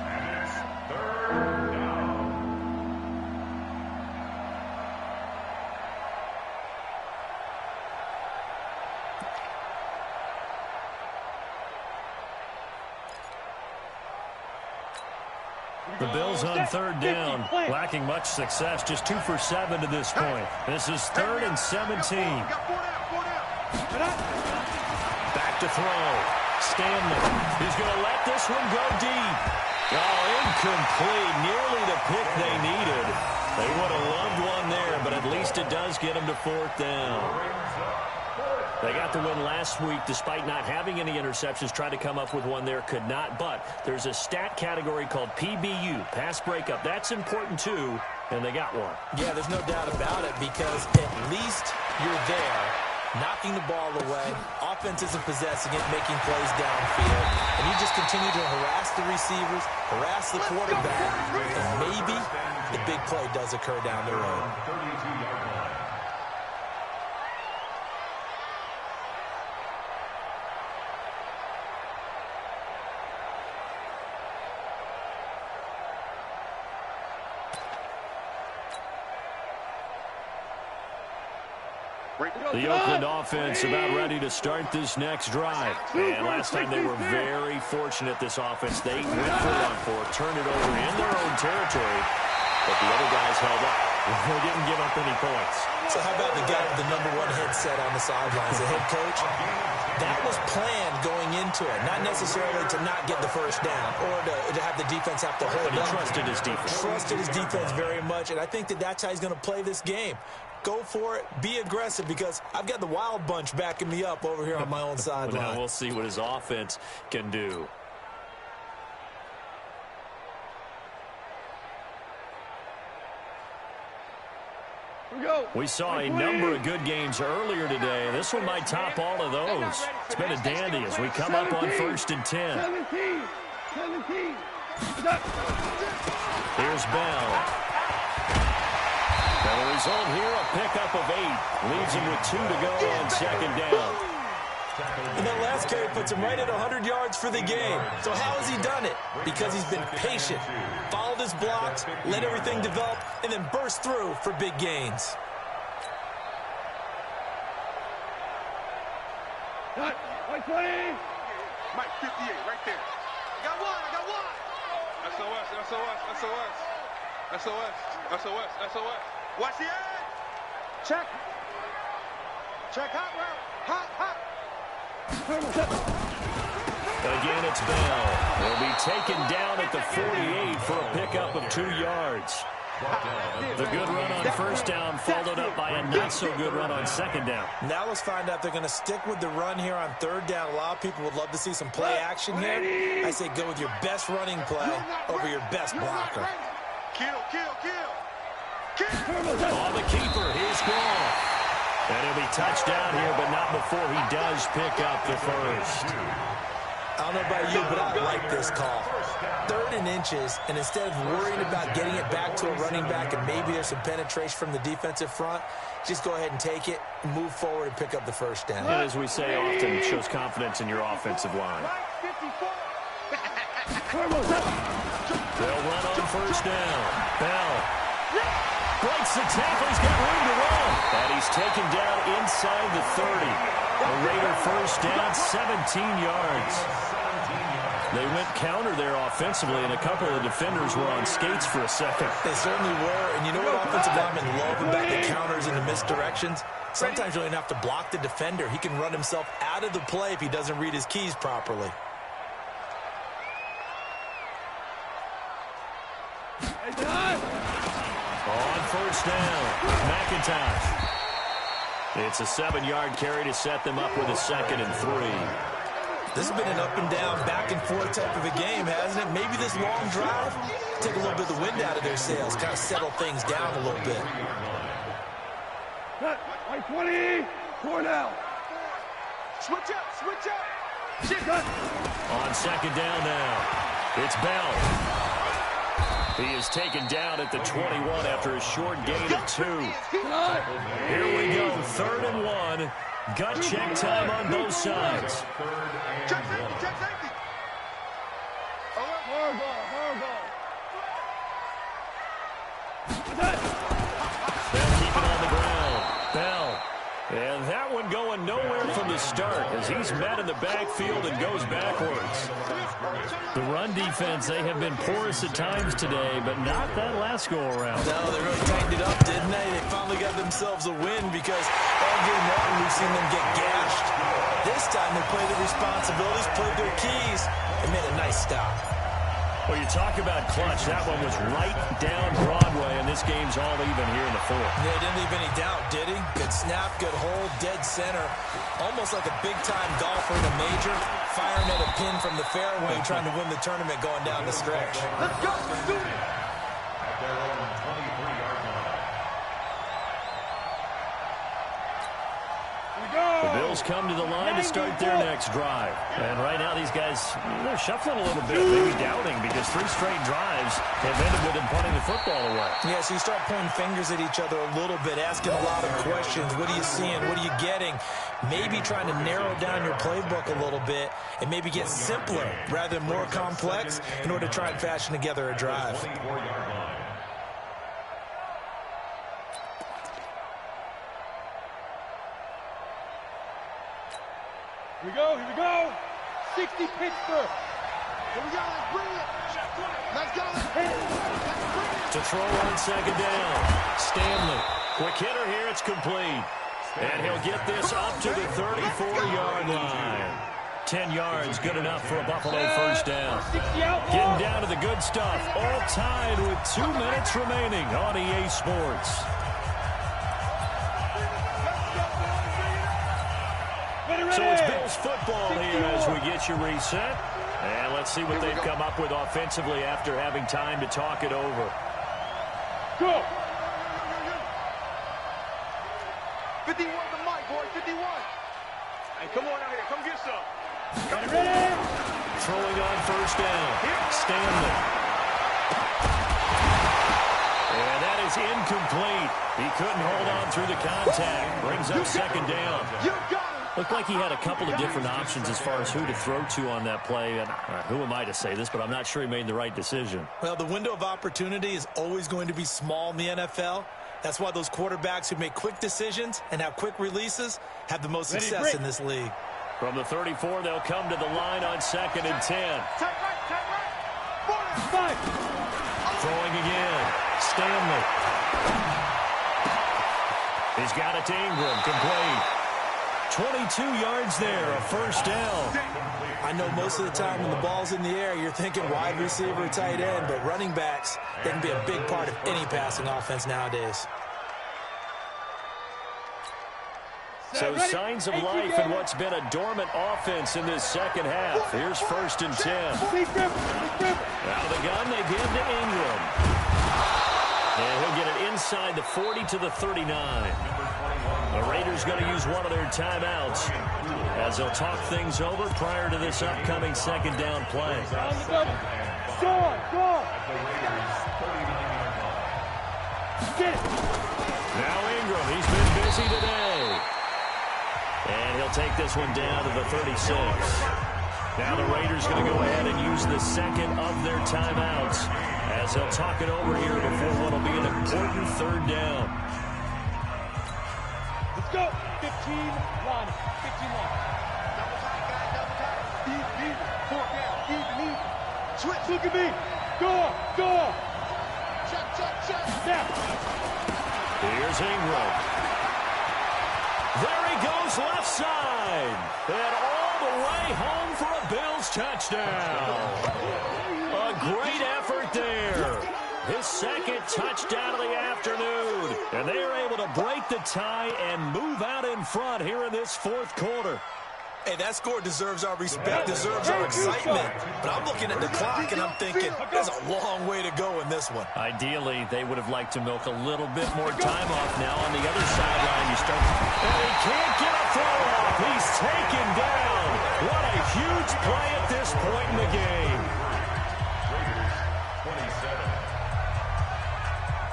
And it's 3rd down. The Bills on 3rd down, lacking much success, just 2 for 7 to this point. This is 3rd and 17. Back to throw. Stanley. He's going to let this one go deep. Oh, incomplete. Nearly the pick they needed. They would have loved one there, but at least it does get them to 4th down. They got the win last week despite not having any interceptions. Tried to come up with one there, could not. But there's a stat category called PBU, pass breakup. That's important too, and they got one. Yeah, there's no doubt about it because at least you're there, knocking the ball away. Offense isn't possessing it, making plays downfield. And you just continue to harass the receivers, harass the quarterback, and maybe the big play does occur down the road. 32-yard line. The Oakland offense about ready to start this next drive. And last time they were very fortunate, this offense. They went for one, turned it over in their own territory, but the other guys held up. They didn't give up any points. So how about the guy with the #1 headset on the sidelines, the head coach? That was planned going into it, not necessarily to not get the first down or to have the defense have to hold up. But he trusted his defense. Trusted his defense very much, and I think that's how he's going to play this game. Go for it. Be aggressive, because I've got the wild bunch backing me up over here on my own sideline. Now we'll see what his offense can do. We saw a number of good games earlier today. This one might top all of those. It's been a dandy as we come up on 1st and 10. 17. Here's Bell. And the result here, a pickup of 8. Leaves him with 2 to go on 2nd down. And that last carry puts him right at 100 yards for the game. So how has he done it? Because he's been patient, followed his blocks, let everything develop, and then burst through for big gains. Mike 20. Mike 58, right there. I got one. SOS. Watch the edge. Check hot route. Hot. Again, it's Bell. He'll be taken down at the 48 for a pickup of 2 yards. The good run on 1st down followed up by a not-so-good run on 2nd down. Now let's find out they're going to stick with the run here on 3rd down. A lot of people would love to see some play action here. I say go with your best running play over your best blocker. Kill. On the keeper, here's Gall. And he'll be touched down here, but not before he does pick up the first. I don't know about you, but I like this call. 3rd and inches, and instead of worrying about getting it back to a running back and maybe there's some penetration from the defensive front, just go ahead and take it, move forward, and pick up the 1st down. And as we say often, it shows confidence in your offensive line. They'll run on 1st down. Bell breaks the tackle. He's got room to run. And he's taken down inside the 30. A Raider 1st down, 17 yards. They went counter there offensively, and a couple of the defenders were on skates for a second. They certainly were, and you know what offensive linemen love about the counters and the misdirections? Sometimes you don't even have to block the defender. He can run himself out of the play if he doesn't read his keys properly. On 1st down, McIntosh. It's a 7-yard carry to set them up with a 2nd and 3. This has been an up-and-down, back-and-forth type of a game, hasn't it? Maybe this long drive, take a little bit of the wind out of their sails, kind of settle things down a little bit. Mike 20. 4 now. Switch up. On 2nd down now, it's Bell. He is taken down at the 21 after a short gain of 2. Here we go, 3rd and 1. Gut check time on both sides. Check safety. They'll keep it on the ground. Bell. And that one going nowhere from the start as he's met in the backfield and goes backwards. The run defense, they have been porous at times today, but not that last go-around. No, they really tightened it up, didn't they? They finally got themselves a win because all game long we've seen them get gashed. This time they played their responsibilities, played their keys, and made a nice stop. Well, you talk about clutch. That one was right down Broadway, and this game's all even here in the 4th. Yeah, didn't leave any doubt, did he? Good snap, good hold, dead center. Almost like a big-time golfer in a major, firing at a pin from the fairway, trying to win the tournament going down the stretch. Let's go. Let's do it. At their own 23-yard line. The Bills come to the line to start their next drive. And right now these guys, they're shuffling a little bit, maybe doubting, because 3 straight drives have ended with them punting the football away. Yeah, so you start pointing fingers at each other a little bit, asking a lot of questions. What are you seeing? What are you getting? Maybe trying to narrow down your playbook a little bit and maybe get simpler rather than more complex in order to try and fashion together a drive. 24-yard line. 2 Here we go, here we go. 60 Pittsburgh. Here we go, let's bring it. Let's go, let's hit it. To throw on second down. Stanley. Quick hitter here, it's complete. And he'll get this up to the 34-yard line. 10 yards, good enough for a Buffalo first down. Getting down to the good stuff. All tied with 2 minutes remaining on EA Sports. So it's Bills football here as we get you reset. And let's see what they've come up with offensively after having time to talk it over. Go! 51 to Mike, boy, 51. Hey, come on out here, come get some. Ready? Throwing on first down. Stanley. And that is incomplete. He couldn't hold on through the contact. Brings up second down. Looked like he had a couple of different options as far as who to throw to on that play. And who am I to say this, but I'm not sure he made the right decision. Well, the window of opportunity is always going to be small in the NFL. That's why those quarterbacks who make quick decisions and have quick releases have the most success in this league. From the 34, they'll come to the line on 2nd and 10. Take right. Throwing again. Stanley. He's got it to Ingram. Complete. 22 yards there, a first down. I know most of the time when the ball's in the air, you're thinking wide receiver, tight end, but running backs, they can be a big part of any passing offense nowadays. So signs of life in what's been a dormant offense in this second half. Here's 1st and 10. Out of the gun, they give to Ingram. And he'll get it inside the 40 to the 39. The Raiders going to use one of their timeouts as they'll talk things over prior to this upcoming second down play. Now Ingram, he's been busy today. And he'll take this one down to the 36. Now the Raiders going to go ahead and use the second of their timeouts as they'll talk it over here before what will be an important third down. Let's go. 15 line. 15 line. Double tight, guys, double tight. Even. 4 down, even. Switch, look at me. Go. Check. Now. Here's Ingram. There he goes left side. And all the way home for a Bills touchdown. A great effort there. His second touchdown of the afternoon. And they are able to break the tie and move out in front here in this fourth quarter. Hey, that score deserves our respect, deserves our excitement. But I'm looking at the clock, and I'm thinking, there's a long way to go in this one. Ideally, they would have liked to milk a little bit more time off now. On the other sideline, you start... And he can't get a throw off. He's taken down. What a huge play at this point in the game.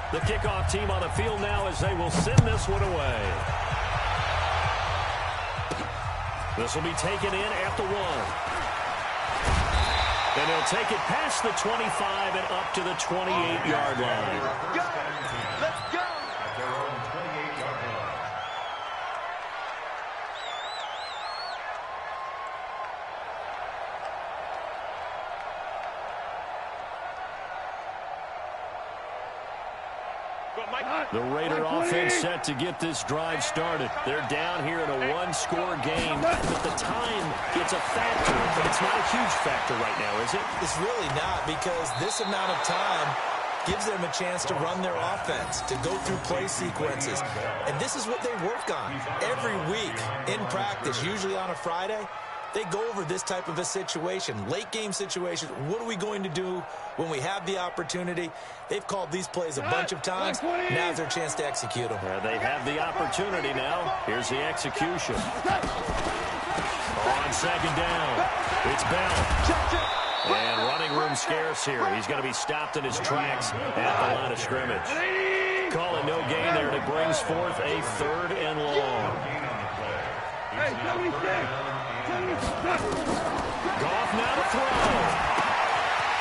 The kickoff team on the field now as they will send this one away. This will be taken in at the 1. And he'll take it past the 25 and up to the 28-yard line. Go. Let's go. At their own 28-yard line. The Raider offense set to get this drive started. They're down here in a one-score game, but the time gets a factor, but it's not a huge factor right now, is it? It's really not, because this amount of time gives them a chance to run their offense, to go through play sequences. And this is what they work on every week in practice, usually on a Friday. They go over this type of a situation, late game situation. What are we going to do when we have the opportunity? They've called these plays a bunch of times. Now's their chance to execute them. They have the opportunity now. Here's the execution. On second down, it's Bell. And running room scarce here. He's going to be stopped in his tracks at the line of scrimmage. Calling no gain there, and it brings forth a 3rd and long. Goff now to throw.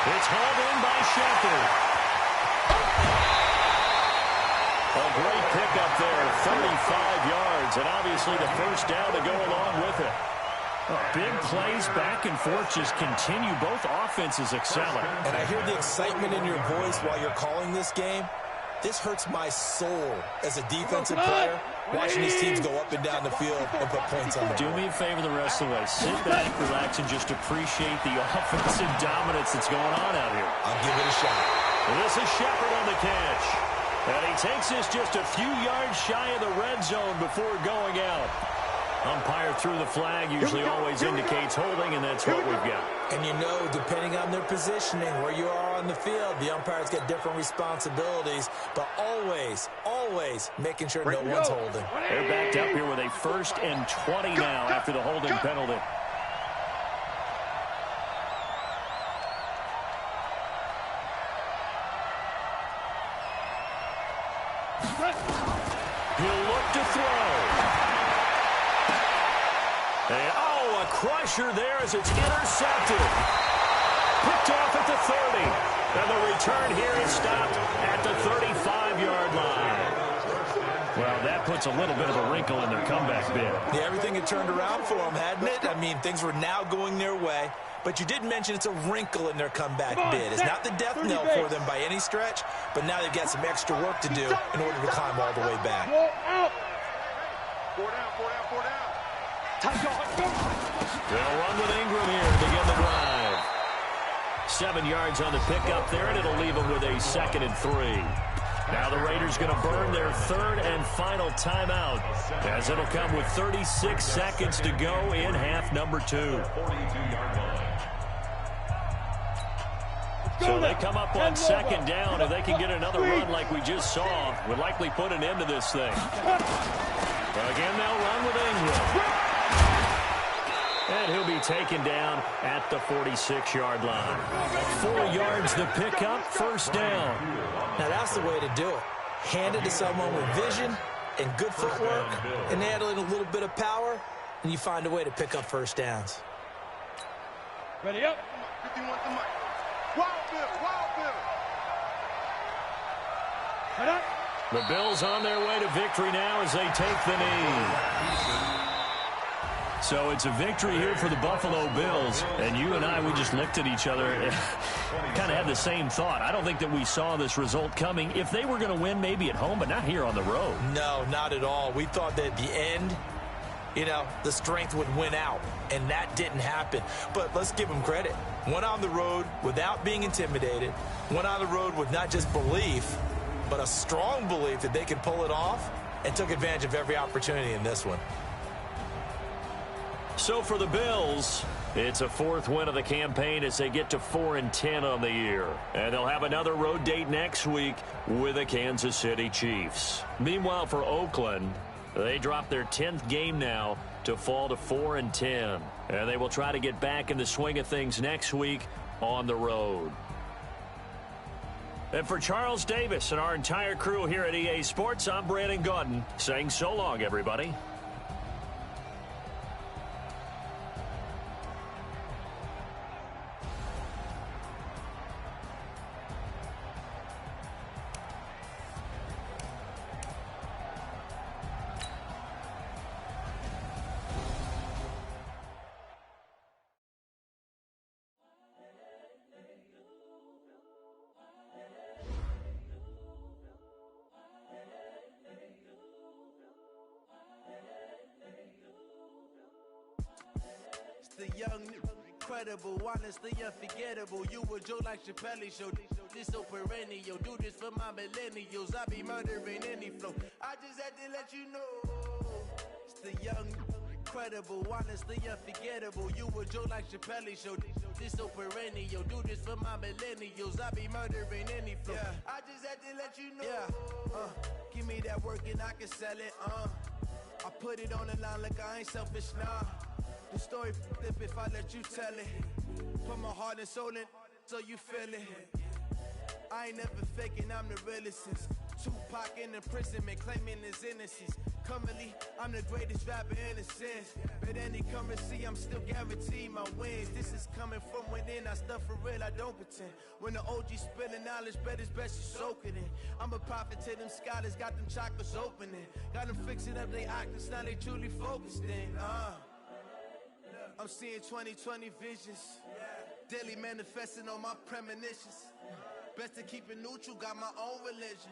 It's hauled in by Shepard. A great pickup there, 35 yards, and obviously the first down to go along with it. Big plays back and forth just continue. Both offenses excelling. And I hear the excitement in your voice while you're calling this game. This hurts my soul as a defensive player, watching these teams go up and down the field and put points on the board. Do me a favor the rest of the way. Sit back, relax, and just appreciate the offensive dominance that's going on out here. I'll give it a shot. And this is Shepard on the catch. And he takes this just a few yards shy of the red zone before going out. Umpire threw the flag, usually always indicates holding, and that's what we've got. And you know, depending on their positioning, where you are on the field, the umpires get different responsibilities, but always, always making sure no one's holding. They're backed up here with a 1st and 20 now after the holding penalty. He'll look to throw. And, oh, a crusher there as it's intercepted. Picked off at the 30. And the return here is stopped at the 35-yard line. Well, that puts a little bit of a wrinkle in their comeback bid. Yeah, everything had turned around for them, hadn't it? I mean, things were now going their way. But you did mention it's a wrinkle in their comeback bid. It's not the death knell for them by any stretch, but now they've got some extra work to do in order to climb all the way back. Four down. They'll run with Ingram here to begin the drive. 7 yards on the pickup there, and it'll leave them with a 2nd and 3. Now the Raiders going to burn their 3rd and final timeout, as it'll come with 36 seconds to go in half number 2. So they come up on 2nd down. If they can get another run like we just saw, would likely put an end to this thing. Again, they'll run with Ingram. And he'll be taken down at the 46-yard line. 4 yards the pickup, 1st down. Now that's the way to do it. Hand it to someone with vision and good footwork, and add in a little bit of power, and you find a way to pick up 1st downs. Ready up. 51 to Mike. Wild Bill. Head up. The Bills on their way to victory now as they take the knee. So it's a victory here for the Buffalo Bills. And you and I, we just looked at each other and kind of had the same thought. I don't think that we saw this result coming. If they were going to win, maybe at home, but not here on the road. No, not at all. We thought that at the end, you know, the strength would win out, and that didn't happen. But let's give them credit. Went on the road without being intimidated. Went on the road with not just belief, but a strong belief that they could pull it off, and took advantage of every opportunity in this one. So for the Bills, it's a 4th win of the campaign as they get to 4-10 on the year. And they'll have another road date next week with the Kansas City Chiefs. Meanwhile, for Oakland, they drop their 10th game now to fall to 4-10. And they will try to get back in the swing of things next week on the road. And for Charles Davis and our entire crew here at EA Sports, I'm Brandon Gaudin saying so long, everybody. The young, incredible, honestly unforgettable. You a Joe like Chappelle show. This so perennial. Do this for my millennials. I be murdering any flow. I just had to let you know. It's the young, incredible, honestly unforgettable. You a Joe like Chappelle show. This so perennial. Do this for my millennials. I be murdering any flow. Yeah. I just had to let you know. Yeah. Give me that work and I can sell it. I put it on the line like I ain't selfish, nah. The story flip if I let you tell it. Put my heart and soul in so you feel it. I ain't never faking, I'm the realest since Tupac in imprisonment, claiming his innocence. Currently, I'm the greatest rapper in a sense. But any currency, I'm still guaranteed my wins. This is coming from within, I stuff for real, I don't pretend. When the OG spilling knowledge, bet it's best you soak it in. I'm a prophet to them scholars, got them chakras opening. Got them fixing up they octaves, now they truly focused in. I'm seeing 2020 visions. Daily manifesting on my premonitions. Best to keep it neutral, got my own religion.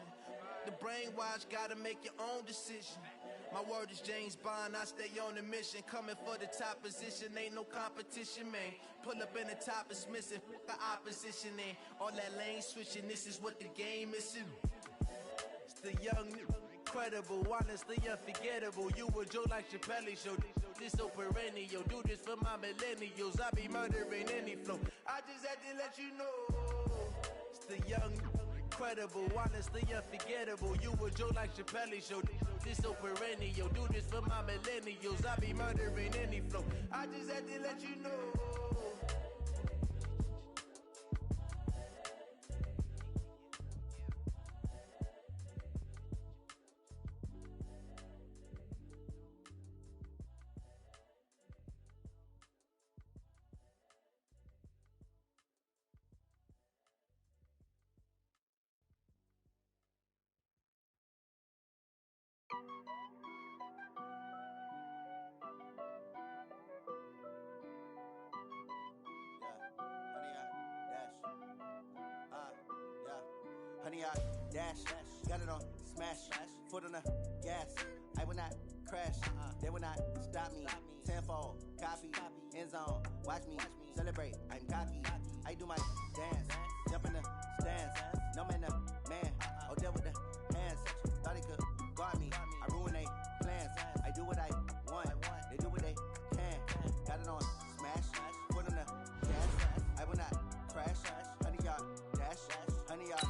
The brainwash, gotta make your own decision. My word is James Bond, I stay on a mission. Coming for the top position, ain't no competition, man. Pull up in the top, it's missing, the opposition in. All that lane switching, this is what the game is. It's the young, incredible, honestly unforgettable. You a Joe like Chappelle show, this so perennial. Do this for my millennials, I be murdering any flow. I just had to let you know. It's the young, incredible, honestly unforgettable. You a Joe like Chappelle show, this so perennial. Do this for my millennials, I be murdering any flow. I just had to let you know. Honey, I dash, got it on smash, foot on the gas. I will not crash, they will not stop me. Tenfold, copy, end zone, watch me celebrate. I'm cocky, I do my dance, jump in the stands. No man, the man, oh there with the hands. Thought he could guard me, I ruin they plans. I do what I want, they do what they can. Got it on smash, foot on the gas. I will not crash, honey, y'all dash, honey, y'all.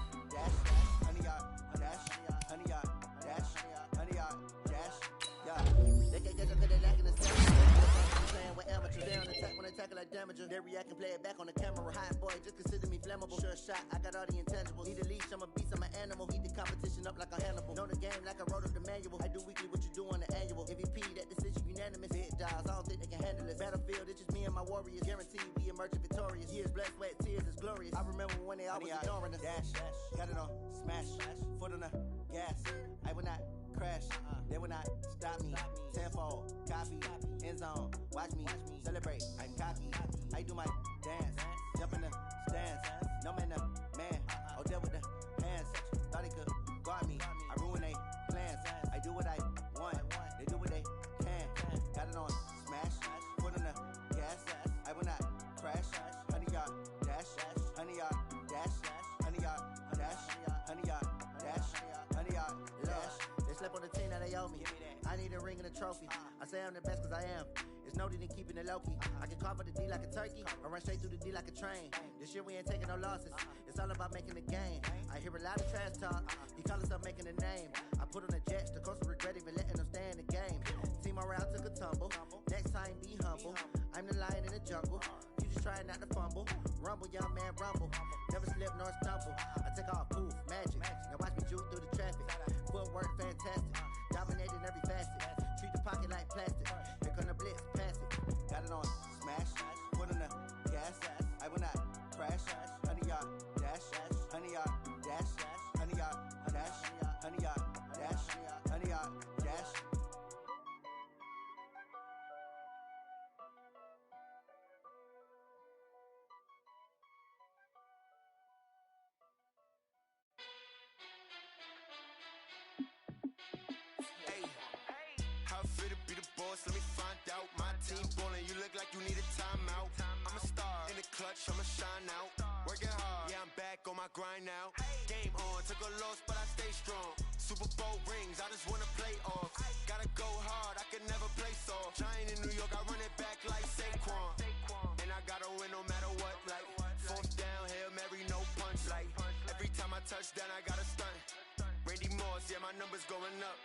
Like damager. They react and play it back on the camera. Hot boy, just consider me flammable. Sure shot, I got all the intangibles. Need a leash, I'm a beast, I'm an animal. Heat the competition up like a Hannibal. Know the game like I wrote up the manual. I do weekly what you do on the annual. MVP, that decision unanimous. Big dials, I don't think they can handle it. Battlefield, it's just me and my warriors. Guaranteed we emerge victorious. Years, blood, sweat, tears, it's glorious. I remember when they always ignoring us. Dash, got it on smash, foot on the gas. I will not crash, they will not stop me. Tenfold, copy, end zone, watch me celebrate. I'm cocky, I do my dance, jump in the stands. No man, the man, oh there with the hands. Thought he could guard me, I ruin they plans. I do what I want, they do what they can. Got it on smash, foot on the gas. I will not crash, honey y'all dash, honey y'all dash, honey y'all dash, honey y'all dash, honey y'all dash. They slept on the team that they owe me. I need a ring and a trophy. I say I'm the best cause I am. It's no need in keeping it low-key. I can carve up the D like a turkey, or run straight through the D like a train. This year we ain't taking no losses. It's all about making the game. I hear a lot of trash talk. He call himself making a name. I put on the Jets, the coach will regret even letting them stay in the game. Team around took a tumble. Next time be humble. I'm the lion in the jungle. You just try not to fumble. Rumble, young man, rumble. Never slip nor stumble. I take off, poof, magic. Now watch me juke through the traffic. Footwork fantastic. Dominating every facet. Treat the pocket like plastic. Here come the blitz, pass it. Got it on smash, foot on the gas. I will not crash, honey y'all dash, honey y'all dash, honey y'all dash, honey y'all dash, honey y'all dash. How fit to be the boss? Let me find out. My team ballin', you look like you need a timeout. I'm a star in the clutch, I'ma shine out. Working hard, yeah, I'm back on my grind now. Game on, took a loss, but I stay strong. Super Bowl rings, I just wanna play off. Gotta go hard, I can never play soft. Giant in New York, I run it back like Saquon. And I gotta win no matter what, like fourth down, Hail Mary, no punch. Like every time I touch down, I gotta stunt. Randy Moss, yeah, my numbers going up.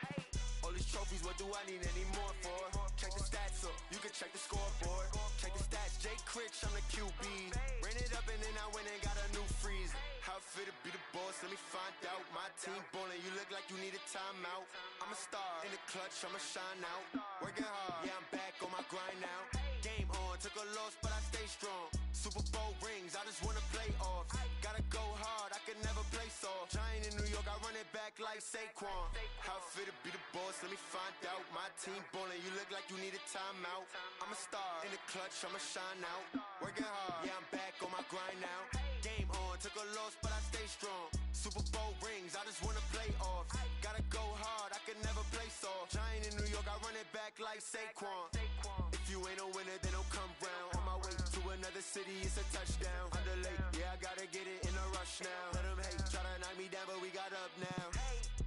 All these trophies, what do I need any more for? Check the stats up, you can check the scoreboard. Check the stats, Jake Critch, I'm the QB. Ran it up and then I went and got a new freeze. How fit to be the boss, let me find out. My team ballin', you look like you need a timeout. I'm a star in the clutch, I'ma shine out. Working hard, yeah, I'm back on my grind now. Game on, took a loss, but I stay strong. Super Bowl rings, I just wanna play off. Gotta go hard, I can never play soft. Giant in New York, I run it back like like Saquon. How fit to be the boss, let me find out. My team ballin', you look like you need a timeout. I'm a star, in the clutch, I'ma shine out. Working hard, yeah, I'm back on my grind now. Game on, took a loss, but I stay strong. Super Bowl rings, I just wanna play off. Gotta go hard, I can never play soft. Giant in New York, I run it back like Saquon. If you ain't a winner, then don't come round. On my way to another city, it's a touchdown. Underlay, yeah, I gotta get it in a rush now. Let them hate, try to knock me down, but we got up now.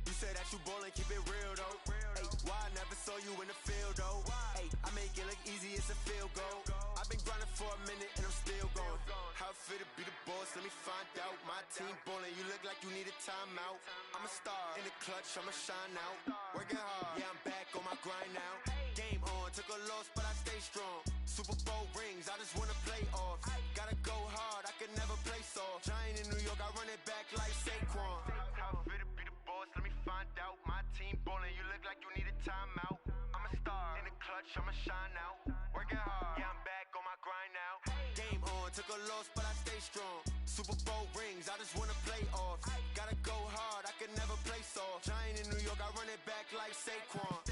You say that you ballin', keep it real though. Ay, why I never saw you in the field though? Ay, I make it look easy, it's a field goal. I've been grinding for a minute and I'm still going. How fit to be the boss, let me find out. My team ballin', you look like you need a timeout. I'm a star, in the clutch, I'ma shine out. Working hard, yeah, I'm back on my grind now. Game on, took a loss, but I stay strong. Super Bowl rings, I just wanna play off. Gotta go hard, I can never play soft. Giant in New York, I run it back like Saquon. How fit to be the boss, let me find out. My team ballin', you look like you need a timeout. I'm a star, in the clutch, I'ma shine out. Working hard, yeah, I'm back on my grind now. Game on, took a loss, but I stay strong. Super Bowl rings, I just wanna play off. Gotta go hard, I can never play soft. Giant in New York, I run it back like Saquon.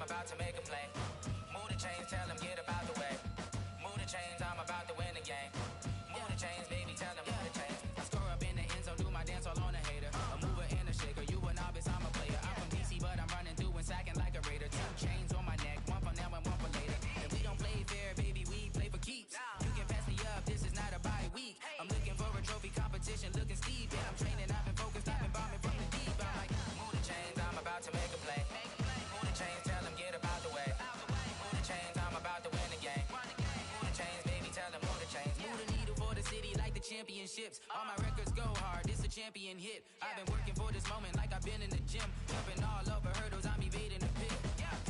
About to make a play. Move the chains, tell them get up out the way. Move the chains, I'm about to win the game. Move the chains, baby, tell them move the chains. I score up in the end zone, do my dance all on a hater. A mover and a shaker, you a novice, I'm a player. I'm from DC, but I'm running through and sacking like a raider. 2 chains on my neck, one for now and one for later. And we don't play fair, baby, we play for keeps. You can pass me up, this is not a bye week. I'm looking for a trophy competition, looking steep. And I'm training, I've been focused, I've been bombing from the deep. I'm like, move the chains, I'm about to make a play. Move the chains, tell them get up out the way. Move the chains, I'm about to win the game. Move the chains, baby, tell them move the chains. Move the needle for the city like the championships. All my records go hard, this a champion hit. I've been working for this moment like I've been in the gym. Jumping all over hurdles, I'm evading the pit.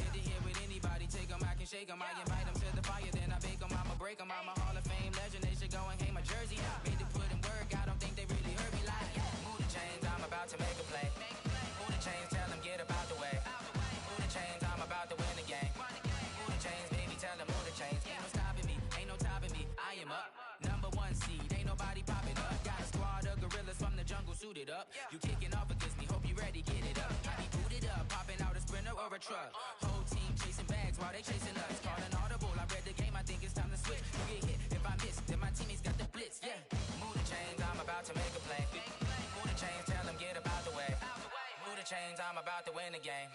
Hit to hit with anybody, take them, I can shake them. I invite them to the fire, then I bake them, I'ma break them. I'm a Hall of Fame legend, they should go and hang my jersey. Made to put in work, I don't think they really heard me like. Move the chains, I'm about to make a play. Move the chains, tell them get up out the way. Move the chains, I'm about to win the game. Move the chains, baby, tell them move the chains. Ain't no stopping me, ain't no topping me. I am up, #1 seed, ain't nobody popping up. Got a squad of gorillas from the jungle suited up. You kicking off against me, hope you ready, get it up. I be booted up, popping out a sprinter or a truck. Whole team chasing bags while they chasing us. Calling audible, I read the game, I think it's time to switch. You get hit, if I miss, then my teammates got the blitz, yeah. Move the chains, I'm about to make a play. Move the chains, tell them get up out the way. Move the chains, I'm about to win the game.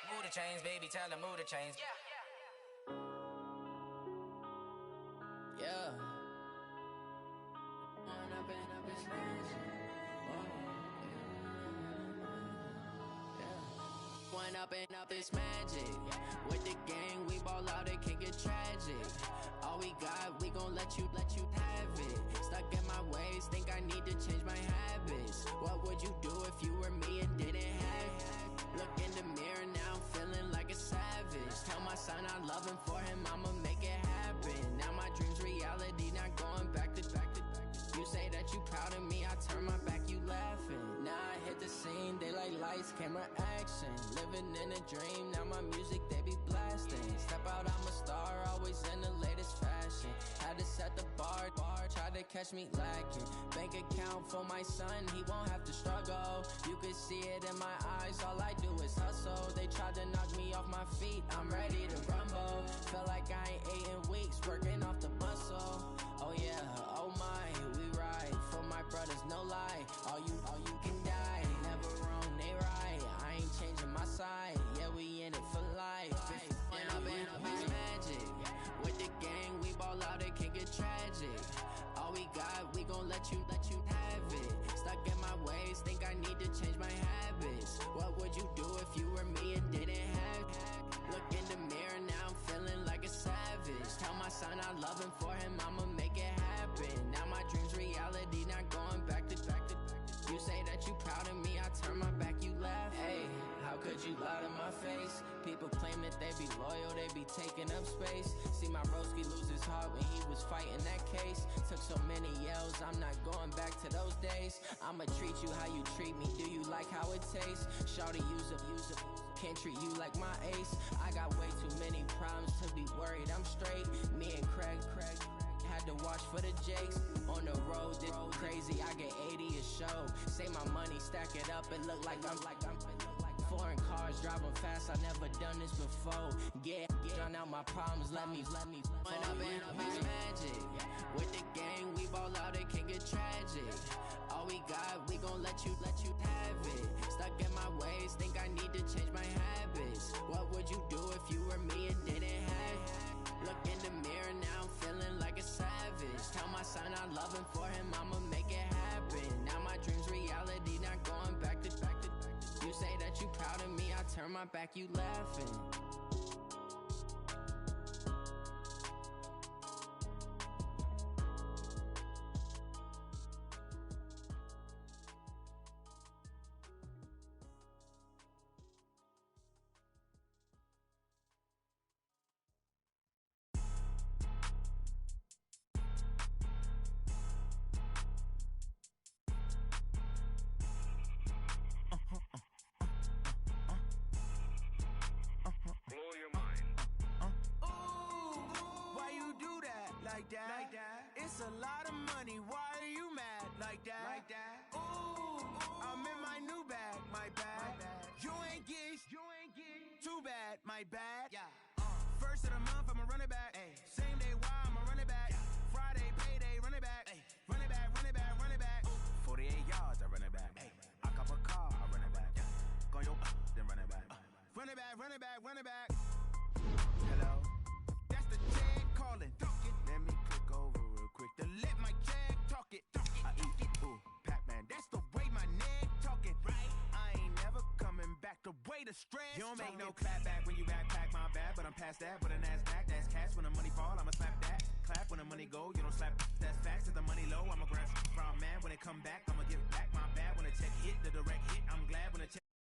Move the chains, baby, tell them move the chains. Yeah. One up and up is magic. With the gang, we ball out, it can get tragic. All we got, we gon' let you have it. Stuck in my ways, think I need to change my habits. What would you do if you were me and didn't have it? Look in the mirror, now I'm feeling like a savage. Tell my son I love him, for him I'ma make it happen. Now my dream's reality, not going back to. You say that you proud of me, I turn my back, you laughing. Now I hit the scene, they like lights, camera, action. Living in a dream, now my music, they be blasting. Step out, I'm a star, always in the latest fashion. Had to set the bar, try to catch me lacking. Bank account for my son, he won't have to struggle. You could see it in my eyes, all I do is hustle. They tried to knock me off my feet, I'm ready to rumble. Feel like I ain't ate in weeks, working off the muscle. Oh yeah, oh my, we ride for my brothers, no lie. All you can die, never wrong, they right. I ain't changing my side, yeah, we in it for life. And up is magic. With the gang, we ball out, it can get tragic. All we got, we gon' let you have it. Stuck in my ways, think I need to change my habits. What would you do if you were me and didn't have it? Look in the mirror, now I'm feeling like a savage. Tell my son I love him, for him I'ma make it happen. People claim that they be loyal, they be taking up space. See my broski lose his heart when he was fighting that case. Took so many L's, I'm not going back to those days. I'ma treat you how you treat me, do you like how it tastes? Shawty, use up, can't treat you like my ace. I got way too many problems to be worried, I'm straight. Me and Craig had to watch for the Jakes. On the road, this crazy, I get 80 a show. Say my money, stack it up, it look like I'm foreign cars, driving fast, I never done this before. Get drown out my problems, let me When up and up is magic. With the gang, we ball out, it can get tragic. All we got, we gon' let you have it. Stuck in my ways, think I need to change my habits. What would you do if you were me and didn't have it? Look in the mirror, now I'm feeling like a savage. Tell my son I love him, for him I'ma make it happen. Now my dream's reality, not going back to. You say that you proud of me, I turn my back, you laughing. Like that. It's a lot of money, why are you mad like that? Ooh, I'm in my new bag, my bad. You ain't get too bad, my bad. First of the month, I'ma run it back. Same day, why I'ma run it back. Friday, payday, run it back. Run it back, run it back, run it back. 48 yards, I run it back. I cop a car, I run it back. Go yo, then run it back. Run it back, run it back, run it back. Hello, that's the jag calling. Let me click over real quick to let my jag talk it. I eat it, ooh, Pac-Man, that's the way my neck talking. Right, I ain't never coming back the way the stress. You don't make no clap back when you backpack, my bad, but I'm past that. With a NASDAQ, that's cash. When the money fall, I'ma slap that. Clap when the money go, you don't slap. That's facts. If the money low, I'ma grab from man. When it come back, I'ma give it back. My bad when the check hit, the direct hit. I'm glad when the check